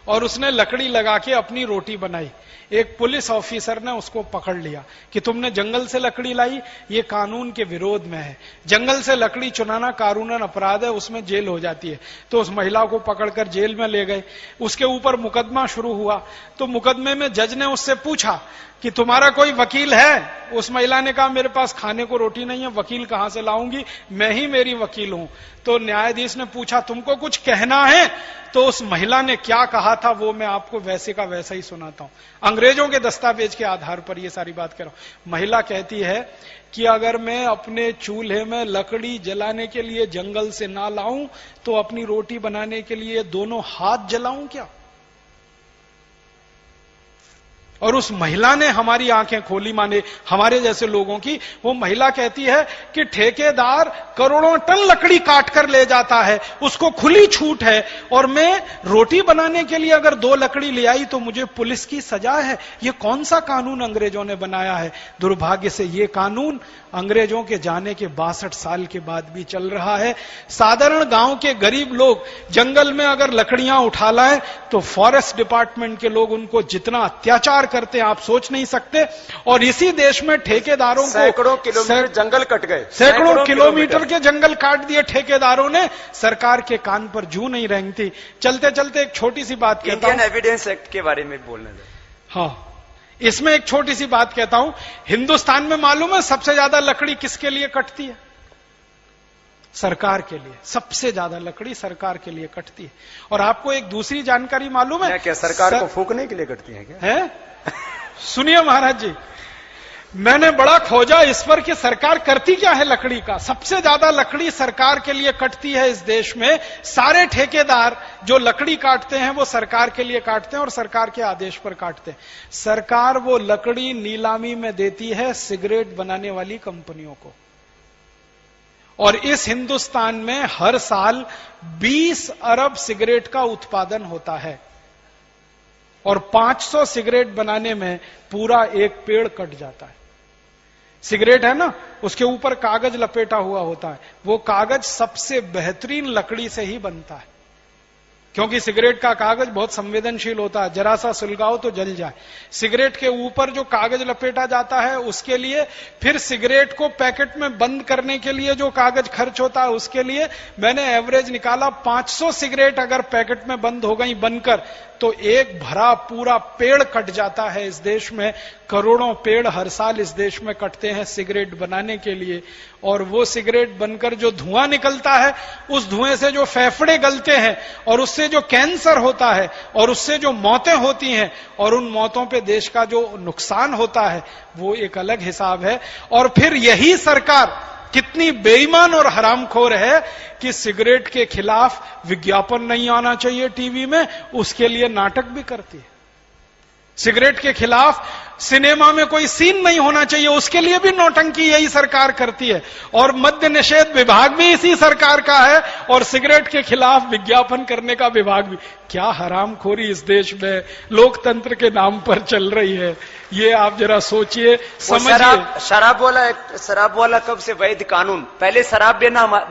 और उसने लकड़ी लगा के अपनी रोटी बनाई। एक पुलिस ऑफिसर ने उसको पकड़ लिया कि तुमने जंगल से लकड़ी लाई, ये कानून के विरोध में है, जंगल से लकड़ी चुनाना कानूनन अपराध है, उसमें जेल हो जाती है। तो उस महिला को पकड़कर जेल में ले गए। उसके ऊपर मुकदमा शुरू हुआ। तो मुकदमे में जज ने उससे पूछा कि तुम्हारा कोई वकील है? उस महिला ने कहा मेरे पास खाने को रोटी नहीं है, वकील कहां से लाऊंगी, मैं ही मेरी वकील हूं। तो न्यायाधीश ने पूछा तुमको कुछ कहना है? तो उस महिला ने क्या कहा था वो मैं आपको वैसे का वैसा ही सुनाता हूं। अंग्रेजों के दस्तावेज के आधार पर ये सारी बात कर रहा हूं। महिला कहती है कि अगर मैं अपने चूल्हे में लकड़ी जलाने के लिए जंगल से ना लाऊं तो अपनी रोटी बनाने के लिए दोनों हाथ जलाऊं क्या? और उस महिला ने हमारी आंखें खोली, माने हमारे जैसे लोगों की। वो महिला कहती है कि ठेकेदार करोड़ों टन लकड़ी काट कर ले जाता है, उसको खुली छूट है, और मैं रोटी बनाने के लिए अगर 2 लकड़ी ले आई तो मुझे पुलिस की सजा है। ये कौन सा कानून अंग्रेजों ने बनाया है? दुर्भाग्य से ये कानून अंग्रेजों के जाने के 62 साल के बाद भी चल रहा है। साधारण गांव के गरीब लोग जंगल में अगर लकड़ियां उठा लाएं तो फॉरेस्ट डिपार्टमेंट के लोग उनको जितना अत्याचार करते हैं आप सोच नहीं सकते। और इसी देश में ठेकेदारों को सैकड़ों किलोमीटर जंगल कट गए, सैकड़ों किलोमीटर के जंगल काट दिए ठेकेदारों ने। सरकार के कान पर जू नहीं रेंगती। चलते चलते एक छोटी सी बात कहता हूं, इंडियन एविडेंस एक्ट के बारे में बोलने दो। हाँ, इसमें एक छोटी सी बात कहता हूं। हिंदुस्तान में मालूम है सबसे ज्यादा लकड़ी किसके लिए कटती है? सरकार के लिए। सबसे ज्यादा लकड़ी सरकार के लिए कटती है। और आपको एक दूसरी जानकारी मालूम है? क्या सरकार को फूकने के लिए कटती है क्या? है? सुनिए महाराज जी, मैंने बड़ा खोजा इस पर कि सरकार करती क्या है लकड़ी का। सबसे ज्यादा लकड़ी सरकार के लिए कटती है इस देश में। सारे ठेकेदार जो लकड़ी काटते हैं वो सरकार के लिए काटते हैं और सरकार के आदेश पर काटते हैं। सरकार वो लकड़ी नीलामी में देती है सिगरेट बनाने वाली कंपनियों को। और इस हिंदुस्तान में हर साल 20 अरब सिगरेट का उत्पादन होता है और 500 सिगरेट बनाने में पूरा एक पेड़ कट जाता है। सिगरेट है ना, उसके ऊपर कागज लपेटा हुआ होता है। वो कागज सबसे बेहतरीन लकड़ी से ही बनता है, क्योंकि सिगरेट का कागज बहुत संवेदनशील होता है, जरा सा सुलगाओ तो जल जाए। सिगरेट के ऊपर जो कागज लपेटा जाता है उसके लिए, फिर सिगरेट को पैकेट में बंद करने के लिए जो कागज खर्च होता है उसके लिए, मैंने एवरेज निकाला 500 सिगरेट अगर पैकेट में बंद हो गई बनकर, तो एक भरा पूरा पेड़ कट जाता है इस देश में। करोड़ों पेड़ हर साल इस देश में कटते हैं सिगरेट बनाने के लिए। और वो सिगरेट बनकर जो धुआं निकलता है, उस धुएं से जो फेफड़े गलते हैं और उससे जो कैंसर होता है और उससे जो मौतें होती हैं और उन मौतों पे देश का जो नुकसान होता है, वो एक अलग हिसाब है। और फिर यही सरकार कितनी बेईमान और हरामखोर है कि सिगरेट के खिलाफ विज्ञापन नहीं आना चाहिए टीवी में, उसके लिए नाटक भी करती है। सिगरेट के खिलाफ सिनेमा में कोई सीन नहीं होना चाहिए, उसके लिए भी नौटंकी यही सरकार करती है। और मद्य निषेध विभाग भी इसी सरकार का है और सिगरेट के खिलाफ विज्ञापन करने का विभाग भी। क्या हरामखोरी इस देश में लोकतंत्र के नाम पर चल रही है, ये आप जरा सोचिए, समझिए। शराब वाला कब से वैध कानून? पहले शराब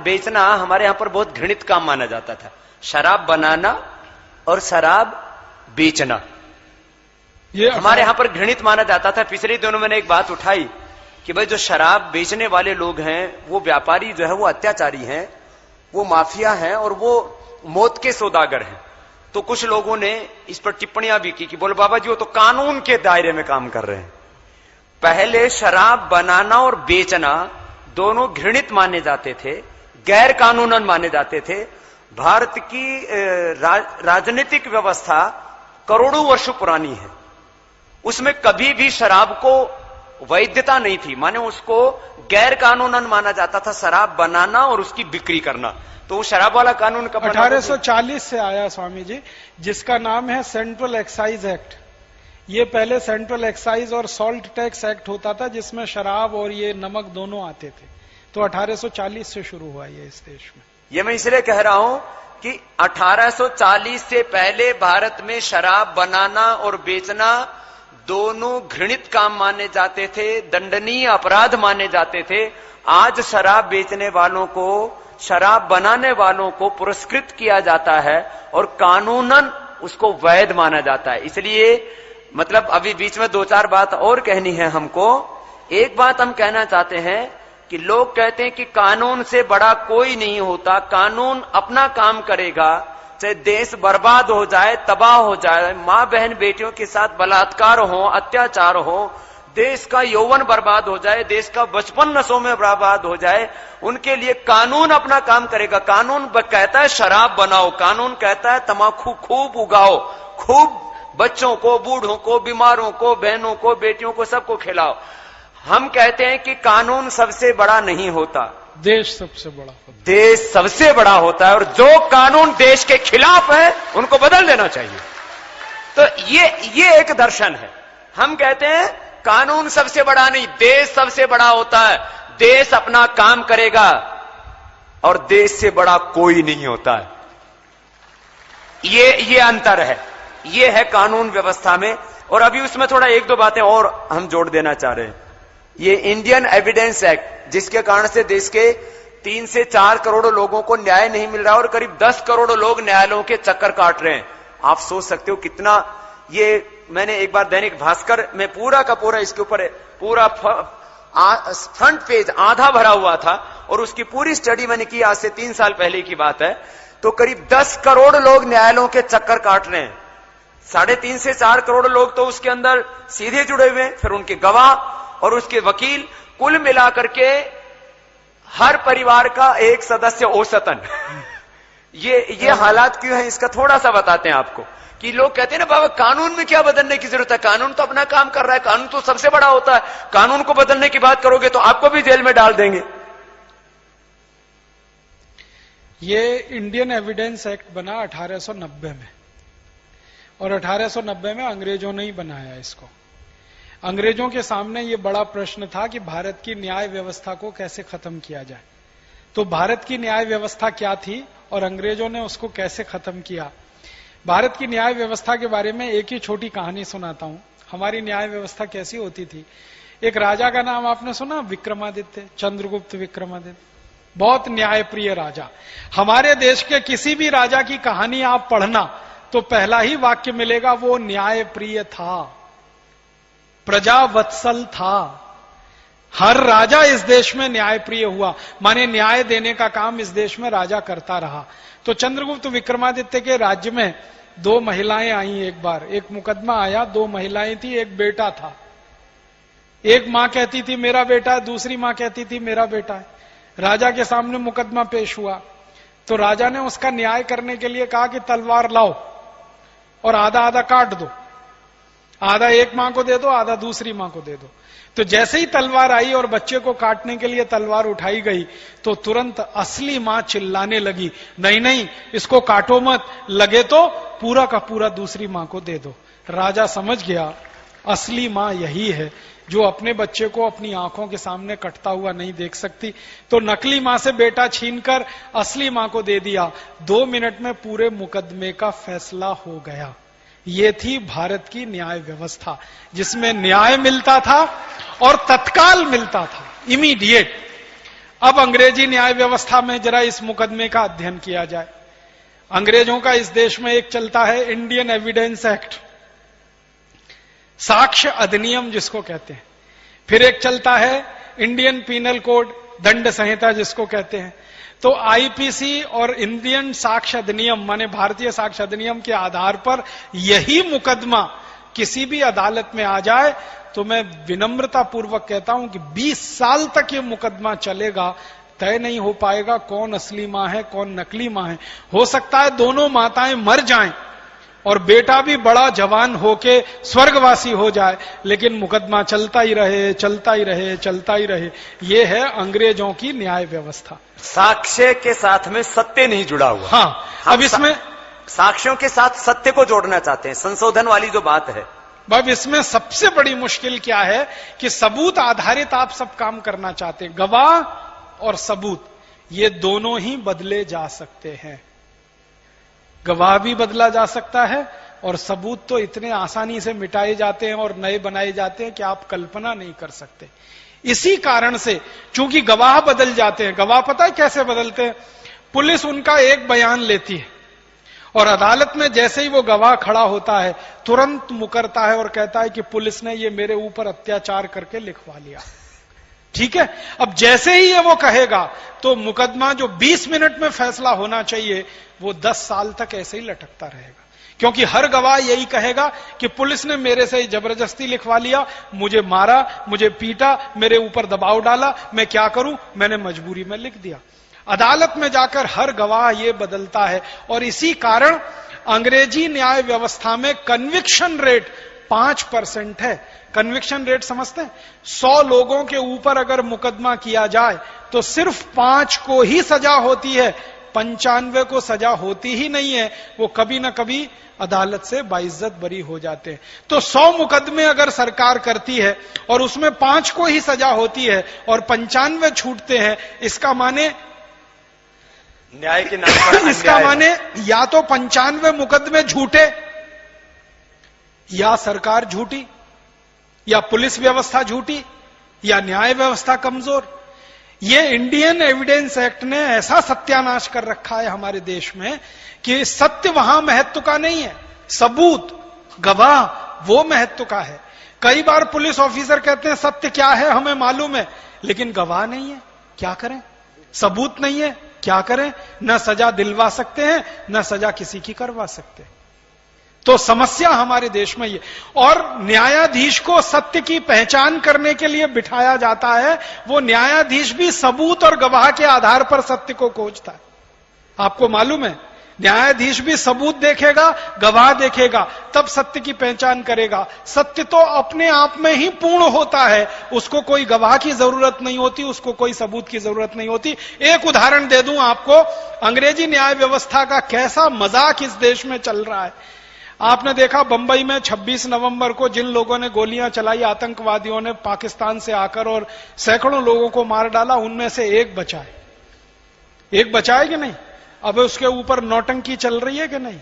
बेचना हमारे यहां पर बहुत घृणित काम माना जाता था। शराब बनाना और शराब बेचना ये हमारे यहां पर घृणित माना जाता था। पिछले दिनों मैंने एक बात उठाई कि भाई जो शराब बेचने वाले लोग हैं, वो व्यापारी जो है वो अत्याचारी हैं, वो माफिया हैं और वो मौत के सौदागर हैं। तो कुछ लोगों ने इस पर टिप्पणियां भी की कि बोले बाबा जी वो तो कानून के दायरे में काम कर रहे हैं। पहले शराब बनाना और बेचना दोनों घृणित माने जाते थे, गैर कानूनन माने जाते थे। भारत की राजनीतिक व्यवस्था करोड़ों वर्षों पुरानी है, उसमें कभी भी शराब को वैधता नहीं थी, माने उसको गैर कानूनन माना जाता था शराब बनाना और उसकी बिक्री करना। तो वो शराब वाला कानून कब 1840 से आया स्वामी जी, जिसका नाम है सेंट्रल एक्साइज एक्ट। ये पहले सेंट्रल एक्साइज और सॉल्ट टैक्स एक्ट होता था, जिसमें शराब और ये नमक दोनों आते थे। तो 1840 से शुरू हुआ ये इस देश में। ये मैं इसलिए कह रहा हूं कि 1840 से पहले भारत में शराब बनाना और बेचना दोनों घृणित काम माने जाते थे, दंडनीय अपराध माने जाते थे। आज शराब बेचने वालों को, शराब बनाने वालों को पुरस्कृत किया जाता है और कानूनन उसको वैध माना जाता है। इसलिए मतलब अभी बीच में 2-4 बात और कहनी है हमको। एक बात हम कहना चाहते हैं कि लोग कहते हैं कि कानून से बड़ा कोई नहीं होता, कानून अपना काम करेगा, चाहे देश बर्बाद हो जाए, तबाह हो जाए, मां बहन बेटियों के साथ बलात्कार हो, अत्याचार हो, देश का यौवन बर्बाद हो जाए, देश का बचपन नशों में बर्बाद हो जाए, उनके लिए कानून अपना काम करेगा। कानून कहता है शराब बनाओ, कानून कहता है तंबाकू खूब उगाओ, खूब बच्चों को, बूढ़ों को, बीमारों को, बहनों को, बेटियों को, सबको खिलाओ। हम कहते हैं कि कानून सबसे बड़ा नहीं होता, देश सबसे बड़ा होता है। देश सबसे बड़ा होता है और जो कानून देश के खिलाफ है उनको बदल देना चाहिए। तो ये एक दर्शन है। हम कहते हैं कानून सबसे बड़ा नहीं, देश सबसे बड़ा होता है। देश अपना काम करेगा और देश से बड़ा कोई नहीं होता है। ये अंतर है, ये है कानून व्यवस्था में। और अभी उसमें थोड़ा 1-2 बातें और हम जोड़ देना चाह रहे हैं। ये इंडियन एविडेंस एक्ट, जिसके कारण से देश के 3 से 4 करोड़ लोगों को न्याय नहीं मिल रहा और करीब 10 करोड़ लोग न्यायालयों के चक्कर काट रहे हैं। आप सोच सकते हो कितना। ये मैंने एक बार दैनिक भास्कर में पूरा का पूरा इसके ऊपर पूरा फ्रंट पेज आधा भरा हुआ था और उसकी पूरी स्टडी मैंने की, आज से 3 साल पहले की बात है। तो करीब 10 करोड़ लोग न्यायालयों के चक्कर काट रहे हैं। 3.5 से 4 करोड़ लोग तो उसके अंदर सीधे जुड़े हुए हैं, फिर उनके गवाह और उसके वकील, कुल मिलाकर के हर परिवार का एक सदस्य औसतन ये हालात क्यों है, इसका थोड़ा सा बताते हैं आपको। कि लोग कहते हैं ना बाबा कानून में क्या बदलने की जरूरत है, कानून तो अपना काम कर रहा है, कानून तो सबसे बड़ा होता है, कानून को बदलने की बात करोगे तो आपको भी जेल में डाल देंगे। ये इंडियन एविडेंस एक्ट बना 1890 में, और 1890 में अंग्रेजों ने ही बनाया इसको। अंग्रेजों के सामने ये बड़ा प्रश्न था कि भारत की न्याय व्यवस्था को कैसे खत्म किया जाए। तो भारत की न्याय व्यवस्था क्या थी और अंग्रेजों ने उसको कैसे खत्म किया। भारत की न्याय व्यवस्था के बारे में एक ही छोटी कहानी सुनाता हूं। हमारी न्याय व्यवस्था कैसी होती थी। एक राजा का नाम आपने सुना, विक्रमादित्य, चंद्रगुप्त विक्रमादित्य, बहुत न्यायप्रिय राजा। हमारे देश के किसी भी राजा की कहानी आप पढ़ना तो पहला ही वाक्य मिलेगा, वो न्यायप्रिय था, प्रजावत्सल था। हर राजा इस देश में न्यायप्रिय हुआ, माने न्याय देने का काम इस देश में राजा करता रहा। तो चंद्रगुप्त विक्रमादित्य के राज्य में 2 महिलाएं आई। एक बार एक मुकदमा आया, 2 महिलाएं थी, एक बेटा था। एक मां कहती थी मेरा बेटा है, दूसरी मां कहती थी मेरा बेटा है। राजा के सामने मुकदमा पेश हुआ तो राजा ने उसका न्याय करने के लिए कहा कि तलवार लाओ और आधा आधा काट दो, आधा एक मां को दे दो, आधा दूसरी मां को दे दो। तो जैसे ही तलवार आई और बच्चे को काटने के लिए तलवार उठाई गई तो तुरंत असली मां चिल्लाने लगी, नहीं नहीं इसको काटो मत, लगे तो पूरा का पूरा दूसरी मां को दे दो। राजा समझ गया असली मां यही है जो अपने बच्चे को अपनी आंखों के सामने कटता हुआ नहीं देख सकती। तो नकली मां से बेटा छीनकर असली मां को दे दिया। 2 मिनट में पूरे मुकदमे का फैसला हो गया। ये थी भारत की न्याय व्यवस्था, जिसमें न्याय मिलता था और तत्काल मिलता था, इमीडिएट। अब अंग्रेजी न्याय व्यवस्था में जरा इस मुकदमे का अध्ययन किया जाए। अंग्रेजों का इस देश में एक चलता है इंडियन एविडेंस एक्ट, साक्ष्य अधिनियम जिसको कहते हैं। फिर एक चलता है इंडियन पीनल कोड, दंड संहिता जिसको कहते हैं। तो आईपीसी और इंडियन साक्ष्य अधिनियम माने भारतीय साक्ष्य अधिनियम के आधार पर यही मुकदमा किसी भी अदालत में आ जाए तो मैं विनम्रता पूर्वक कहता हूं कि 20 साल तक ये मुकदमा चलेगा, तय नहीं हो पाएगा कौन असली मां है कौन नकली मां है। हो सकता है दोनों माताएं मर जाएं और बेटा भी बड़ा जवान होके स्वर्गवासी हो जाए, लेकिन मुकदमा चलता ही रहे, चलता ही रहे, चलता ही रहे। ये है अंग्रेजों की न्याय व्यवस्था। साक्ष्य के साथ में सत्य नहीं जुड़ा हुआ। हाँ, अब इसमें साक्ष्यों के साथ सत्य को जोड़ना चाहते हैं, संशोधन वाली जो बात है। अब इसमें सबसे बड़ी मुश्किल क्या है कि सबूत आधारित आप सब काम करना चाहते हैं। गवाह और सबूत ये दोनों ही बदले जा सकते हैं। गवाह भी बदला जा सकता है और सबूत तो इतने आसानी से मिटाए जाते हैं और नए बनाए जाते हैं कि आप कल्पना नहीं कर सकते। इसी कारण से चूंकि गवाह बदल जाते हैं, गवाह पता है कैसे बदलते हैं, पुलिस उनका एक बयान लेती है और अदालत में जैसे ही वो गवाह खड़ा होता है तुरंत मुकरता है और कहता है कि पुलिस ने ये मेरे ऊपर अत्याचार करके लिखवा लिया। ठीक है, अब जैसे ही ये वो कहेगा तो मुकदमा जो 20 मिनट में फैसला होना चाहिए वो 10 साल तक ऐसे ही लटकता रहेगा, क्योंकि हर गवाह यही कहेगा कि पुलिस ने मेरे से जबरदस्ती लिखवा लिया, मुझे मारा, मुझे पीटा, मेरे ऊपर दबाव डाला, मैं क्या करूं, मैंने मजबूरी में लिख दिया। अदालत में जाकर हर गवाह ये बदलता है और इसी कारण अंग्रेजी न्याय व्यवस्था में कन्विक्शन रेट 5% है। कन्विक्शन रेट समझते हैं? 100 लोगों के ऊपर अगर मुकदमा किया जाए तो सिर्फ 5 को ही सजा होती है, 95 को सजा होती ही नहीं है। वो कभी ना कभी अदालत से बाइज्जत बरी हो जाते हैं। तो 100 मुकदमे अगर सरकार करती है और उसमें 5 को ही सजा होती है और 95 छूटते हैं, इसका माने न्याय के नाम पर इसका माने या तो 95 मुकदमे झूठे, या सरकार झूठी, या पुलिस व्यवस्था झूठी, या न्याय व्यवस्था कमजोर। ये इंडियन एविडेंस एक्ट ने ऐसा सत्यानाश कर रखा है हमारे देश में कि सत्य वहां महत्व का नहीं है, सबूत, गवाह वो महत्व का है। कई बार पुलिस ऑफिसर कहते हैं सत्य क्या है हमें मालूम है, लेकिन गवाह नहीं है, क्या करें, सबूत नहीं है, क्या करें, न सजा दिलवा सकते हैं न सजा किसी की करवा सकते। तो समस्या हमारे देश में ये, और न्यायाधीश को सत्य की पहचान करने के लिए बिठाया जाता है। वो न्यायाधीश भी सबूत और गवाह के आधार पर सत्य को खोजता है। आपको मालूम है, न्यायाधीश भी सबूत देखेगा, गवाह देखेगा, तब सत्य की पहचान करेगा। सत्य तो अपने आप में ही पूर्ण होता है, उसको कोई गवाह की जरूरत नहीं होती, उसको कोई सबूत की जरूरत नहीं होती। एक उदाहरण दे दूं आपको, अंग्रेजी न्याय व्यवस्था का कैसा मजाक इस देश में चल रहा है। आपने देखा बंबई में 26 नवंबर को जिन लोगों ने गोलियां चलाई, आतंकवादियों ने पाकिस्तान से आकर और सैकड़ों लोगों को मार डाला, उनमें से एक बचा है। एक बचा है कि नहीं? अब उसके ऊपर नौटंकी चल रही है कि नहीं?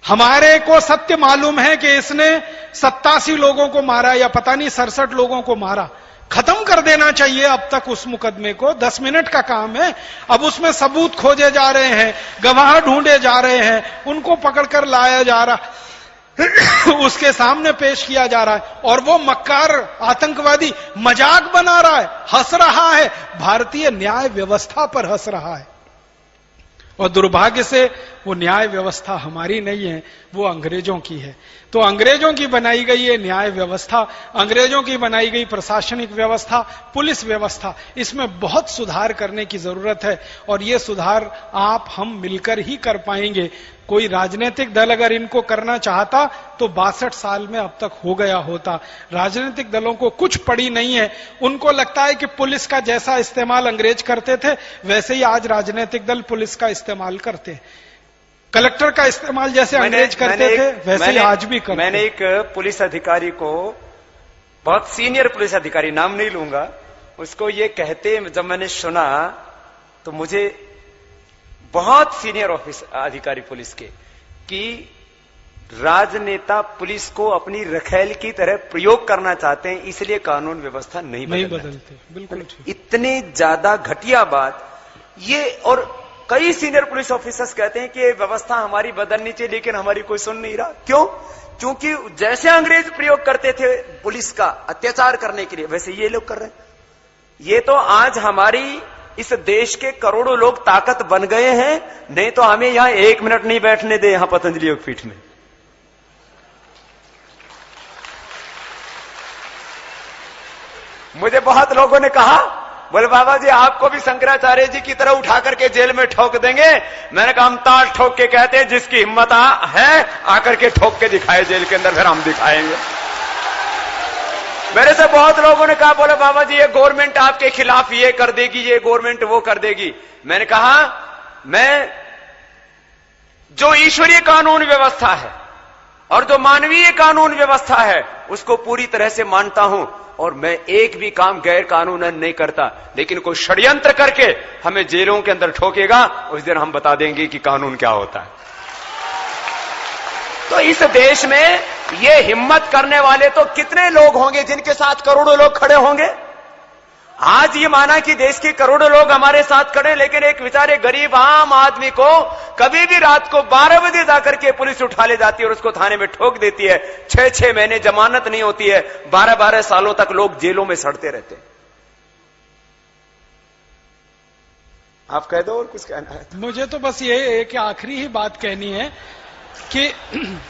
हमारे को सत्य मालूम है कि इसने 87 लोगों को मारा या पता नहीं 67 लोगों को मारा। खत्म कर देना चाहिए अब तक उस मुकदमे को, 10 मिनट का काम है। अब उसमें सबूत खोजे जा रहे हैं, गवाह ढूंढे जा रहे हैं, उनको पकड़कर लाया जा रहा उसके सामने पेश किया जा रहा है, और वो मक्कार आतंकवादी मजाक बना रहा है, हंस रहा है, भारतीय न्याय व्यवस्था पर हंस रहा है। और दुर्भाग्य से वो न्याय व्यवस्था हमारी नहीं है, वो अंग्रेजों की है। तो अंग्रेजों की बनाई गई ये न्याय व्यवस्था, अंग्रेजों की बनाई गई प्रशासनिक व्यवस्था, पुलिस व्यवस्था, इसमें बहुत सुधार करने की जरूरत है। और ये सुधार आप हम मिलकर ही कर पाएंगे। कोई राजनीतिक दल अगर इनको करना चाहता तो 62 साल में अब तक हो गया होता। राजनीतिक दलों को कुछ पड़ी नहीं है। उनको लगता है कि पुलिस का जैसा इस्तेमाल अंग्रेज करते थे वैसे ही आज राजनीतिक दल पुलिस का इस्तेमाल करते हैं। कलेक्टर का इस्तेमाल जैसे अंग्रेज करते थे वैसे ही आज भी करते। मैंने एक पुलिस अधिकारी को, बहुत सीनियर पुलिस अधिकारी, नाम नहीं लूंगा, उसको ये कहते जब मैंने सुना तो मुझे, बहुत सीनियर ऑफिस अधिकारी पुलिस के, कि राजनेता पुलिस को अपनी रखैल की तरह प्रयोग करना चाहते हैं, इसलिए कानून व्यवस्था नहीं बदलते। बिल्कुल इतनी ज्यादा घटिया बात ये। और कई सीनियर पुलिस ऑफिसर्स कहते हैं कि ये व्यवस्था हमारी बदलनी चाहिए, लेकिन हमारी कोई सुन नहीं रहा। क्यों? क्योंकि जैसे अंग्रेज प्रयोग करते थे पुलिस का अत्याचार करने के लिए, वैसे ये लोग कर रहे हैं। ये तो आज हमारी इस देश के करोड़ों लोग ताकत बन गए हैं, नहीं तो हमें यहां 1 मिनट नहीं बैठने दे यहां पतंजलि योगपीठ में। मुझे बहुत लोगों ने कहा, बोले बाबा जी आपको भी शंकराचार्य जी की तरह उठा करके जेल में ठोक देंगे। मैंने कहा हम ताल ठोक के कहते हैं, जिसकी हिम्मत है आकर के ठोक के दिखाए जेल के अंदर, फिर हम दिखाएंगे। मेरे से बहुत लोगों ने कहा, बोले बाबा जी ये गवर्नमेंट आपके खिलाफ ये कर देगी, ये गवर्नमेंट वो कर देगी। मैंने कहा मैं जो ईश्वरीय कानून व्यवस्था है और जो मानवीय कानून व्यवस्था है उसको पूरी तरह से मानता हूं, और मैं एक भी काम गैर कानूनन नहीं करता। लेकिन कोई षड्यंत्र करके हमें जेलों के अंदर ठोकेगा, उस दिन हम बता देंगे कि कानून क्या होता है। तो इस देश में ये हिम्मत करने वाले तो कितने लोग होंगे जिनके साथ करोड़ों लोग खड़े होंगे। आज ये माना कि देश के करोड़ों लोग हमारे साथ खड़े, लेकिन एक बेचारे गरीब आम आदमी को कभी भी रात को 12 बजे जाकर के पुलिस उठा ले जाती है और उसको थाने में ठोक देती है। 6-6 महीने जमानत नहीं होती है, 12-12 सालों तक लोग जेलों में सड़ते रहते हैं। आप कह दो और कुछ कहना है? मुझे तो बस ये एक आखिरी ही बात कहनी है कि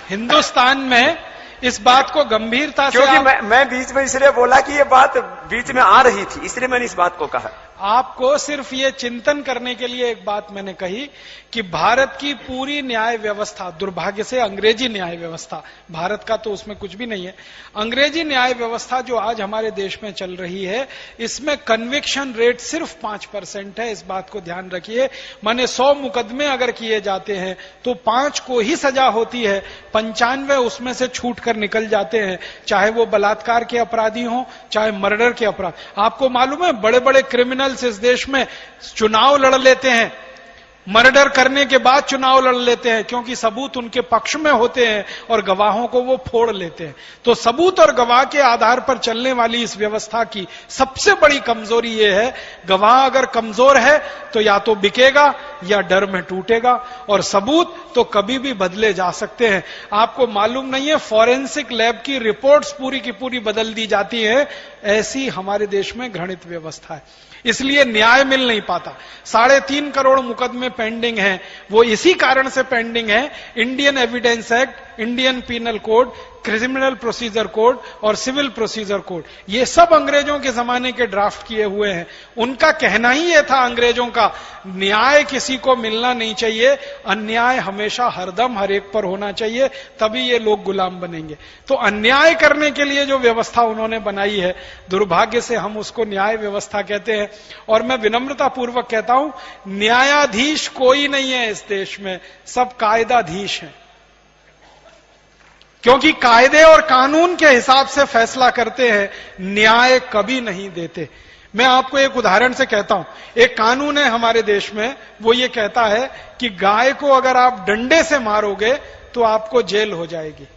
हिंदुस्तान में इस बात को गंभीरता से, क्योंकि मैं बीच में इसलिए बोला कि ये बात बीच में आ रही थी, इसलिए मैंने इस बात को कहा। आपको सिर्फ ये चिंतन करने के लिए एक बात मैंने कही कि भारत की पूरी न्याय व्यवस्था, दुर्भाग्य से अंग्रेजी न्याय व्यवस्था, भारत का तो उसमें कुछ भी नहीं है, अंग्रेजी न्याय व्यवस्था जो आज हमारे देश में चल रही है, इसमें कन्विक्शन रेट सिर्फ 5% है। इस बात को ध्यान रखिए। माने 100 मुकदमे अगर किए जाते हैं तो 5 को ही सजा होती है, 95 उसमें से छूट कर निकल जाते हैं, चाहे वो बलात्कार के अपराधी हों, चाहे मर्डर के अपराध। आपको मालूम है बड़े बड़े क्रिमिनल इस देश में चुनाव लड़ लेते हैं, मर्डर करने के बाद चुनाव लड़ लेते हैं, क्योंकि सबूत उनके पक्ष में होते हैं और गवाहों को वो फोड़ लेते हैं। तो सबूत और गवाह के आधार पर चलने वाली इस व्यवस्था की सबसे बड़ी कमजोरी ये है, गवाह अगर कमजोर है तो या तो बिकेगा या डर में टूटेगा, और सबूत तो कभी भी बदले जा सकते हैं। आपको मालूम नहीं है, फॉरेंसिक लैब की रिपोर्ट्स पूरी की पूरी बदल दी जाती है। ऐसी हमारे देश में घृणित व्यवस्था है, इसलिए न्याय मिल नहीं पाता। 3.5 करोड़ मुकदमे पेंडिंग हैं, वो इसी कारण से पेंडिंग है। Indian evidence act, Indian penal code criminal procedure code और सिविल प्रोसीजर कोड, ये सब अंग्रेजों के जमाने के ड्राफ्ट किए हुए हैं। उनका कहना ही ये था अंग्रेजों का, न्याय किसी को मिलना नहीं चाहिए, अन्याय हमेशा हरदम हर एक पर होना चाहिए, तभी ये लोग गुलाम बनेंगे। तो अन्याय करने के लिए जो व्यवस्था उन्होंने बनाई है, दुर्भाग्य से हम उसको न्याय व्यवस्था कहते हैं। और मैं विनम्रता पूर्वक कहता हूं, न्यायाधीश कोई नहीं है इस देश में, सब कायदाधीश हैं, क्योंकि कायदे और कानून के हिसाब से फैसला करते हैं, न्याय कभी नहीं देते। मैं आपको एक उदाहरण से कहता हूं, एक कानून है हमारे देश में, वो ये कहता है कि गाय को अगर आप डंडे से मारोगे तो आपको जेल हो जाएगी,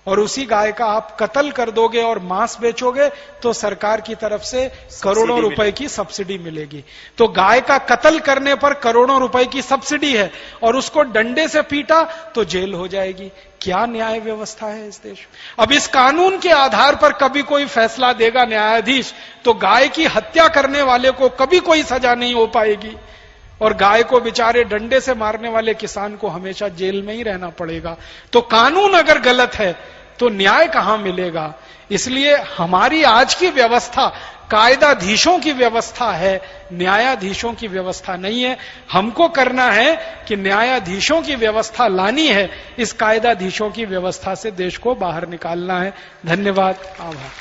और उसी गाय का आप कत्ल कर दोगे और मांस बेचोगे तो सरकार की तरफ से करोड़ों रुपए की सब्सिडी मिलेगी। तो गाय का कत्ल करने पर करोड़ों रुपए की सब्सिडी है, और उसको डंडे से पीटा तो जेल हो जाएगी। क्या न्याय व्यवस्था है इस देश में? अब इस कानून के आधार पर कभी कोई फैसला देगा न्यायाधीश, तो गाय की हत्या करने वाले को कभी कोई सजा नहीं हो पाएगी, और गाय को बेचारे डंडे से मारने वाले किसान को हमेशा जेल में ही रहना पड़ेगा। तो कानून अगर गलत है तो न्याय कहां मिलेगा? इसलिए हमारी आज की व्यवस्था कायदाधीशों की व्यवस्था है, न्यायाधीशों की व्यवस्था नहीं है। हमको करना है कि न्यायाधीशों की व्यवस्था लानी है, इस कायदाधीशों की व्यवस्था से देश को बाहर निकालना है। धन्यवाद, आभार।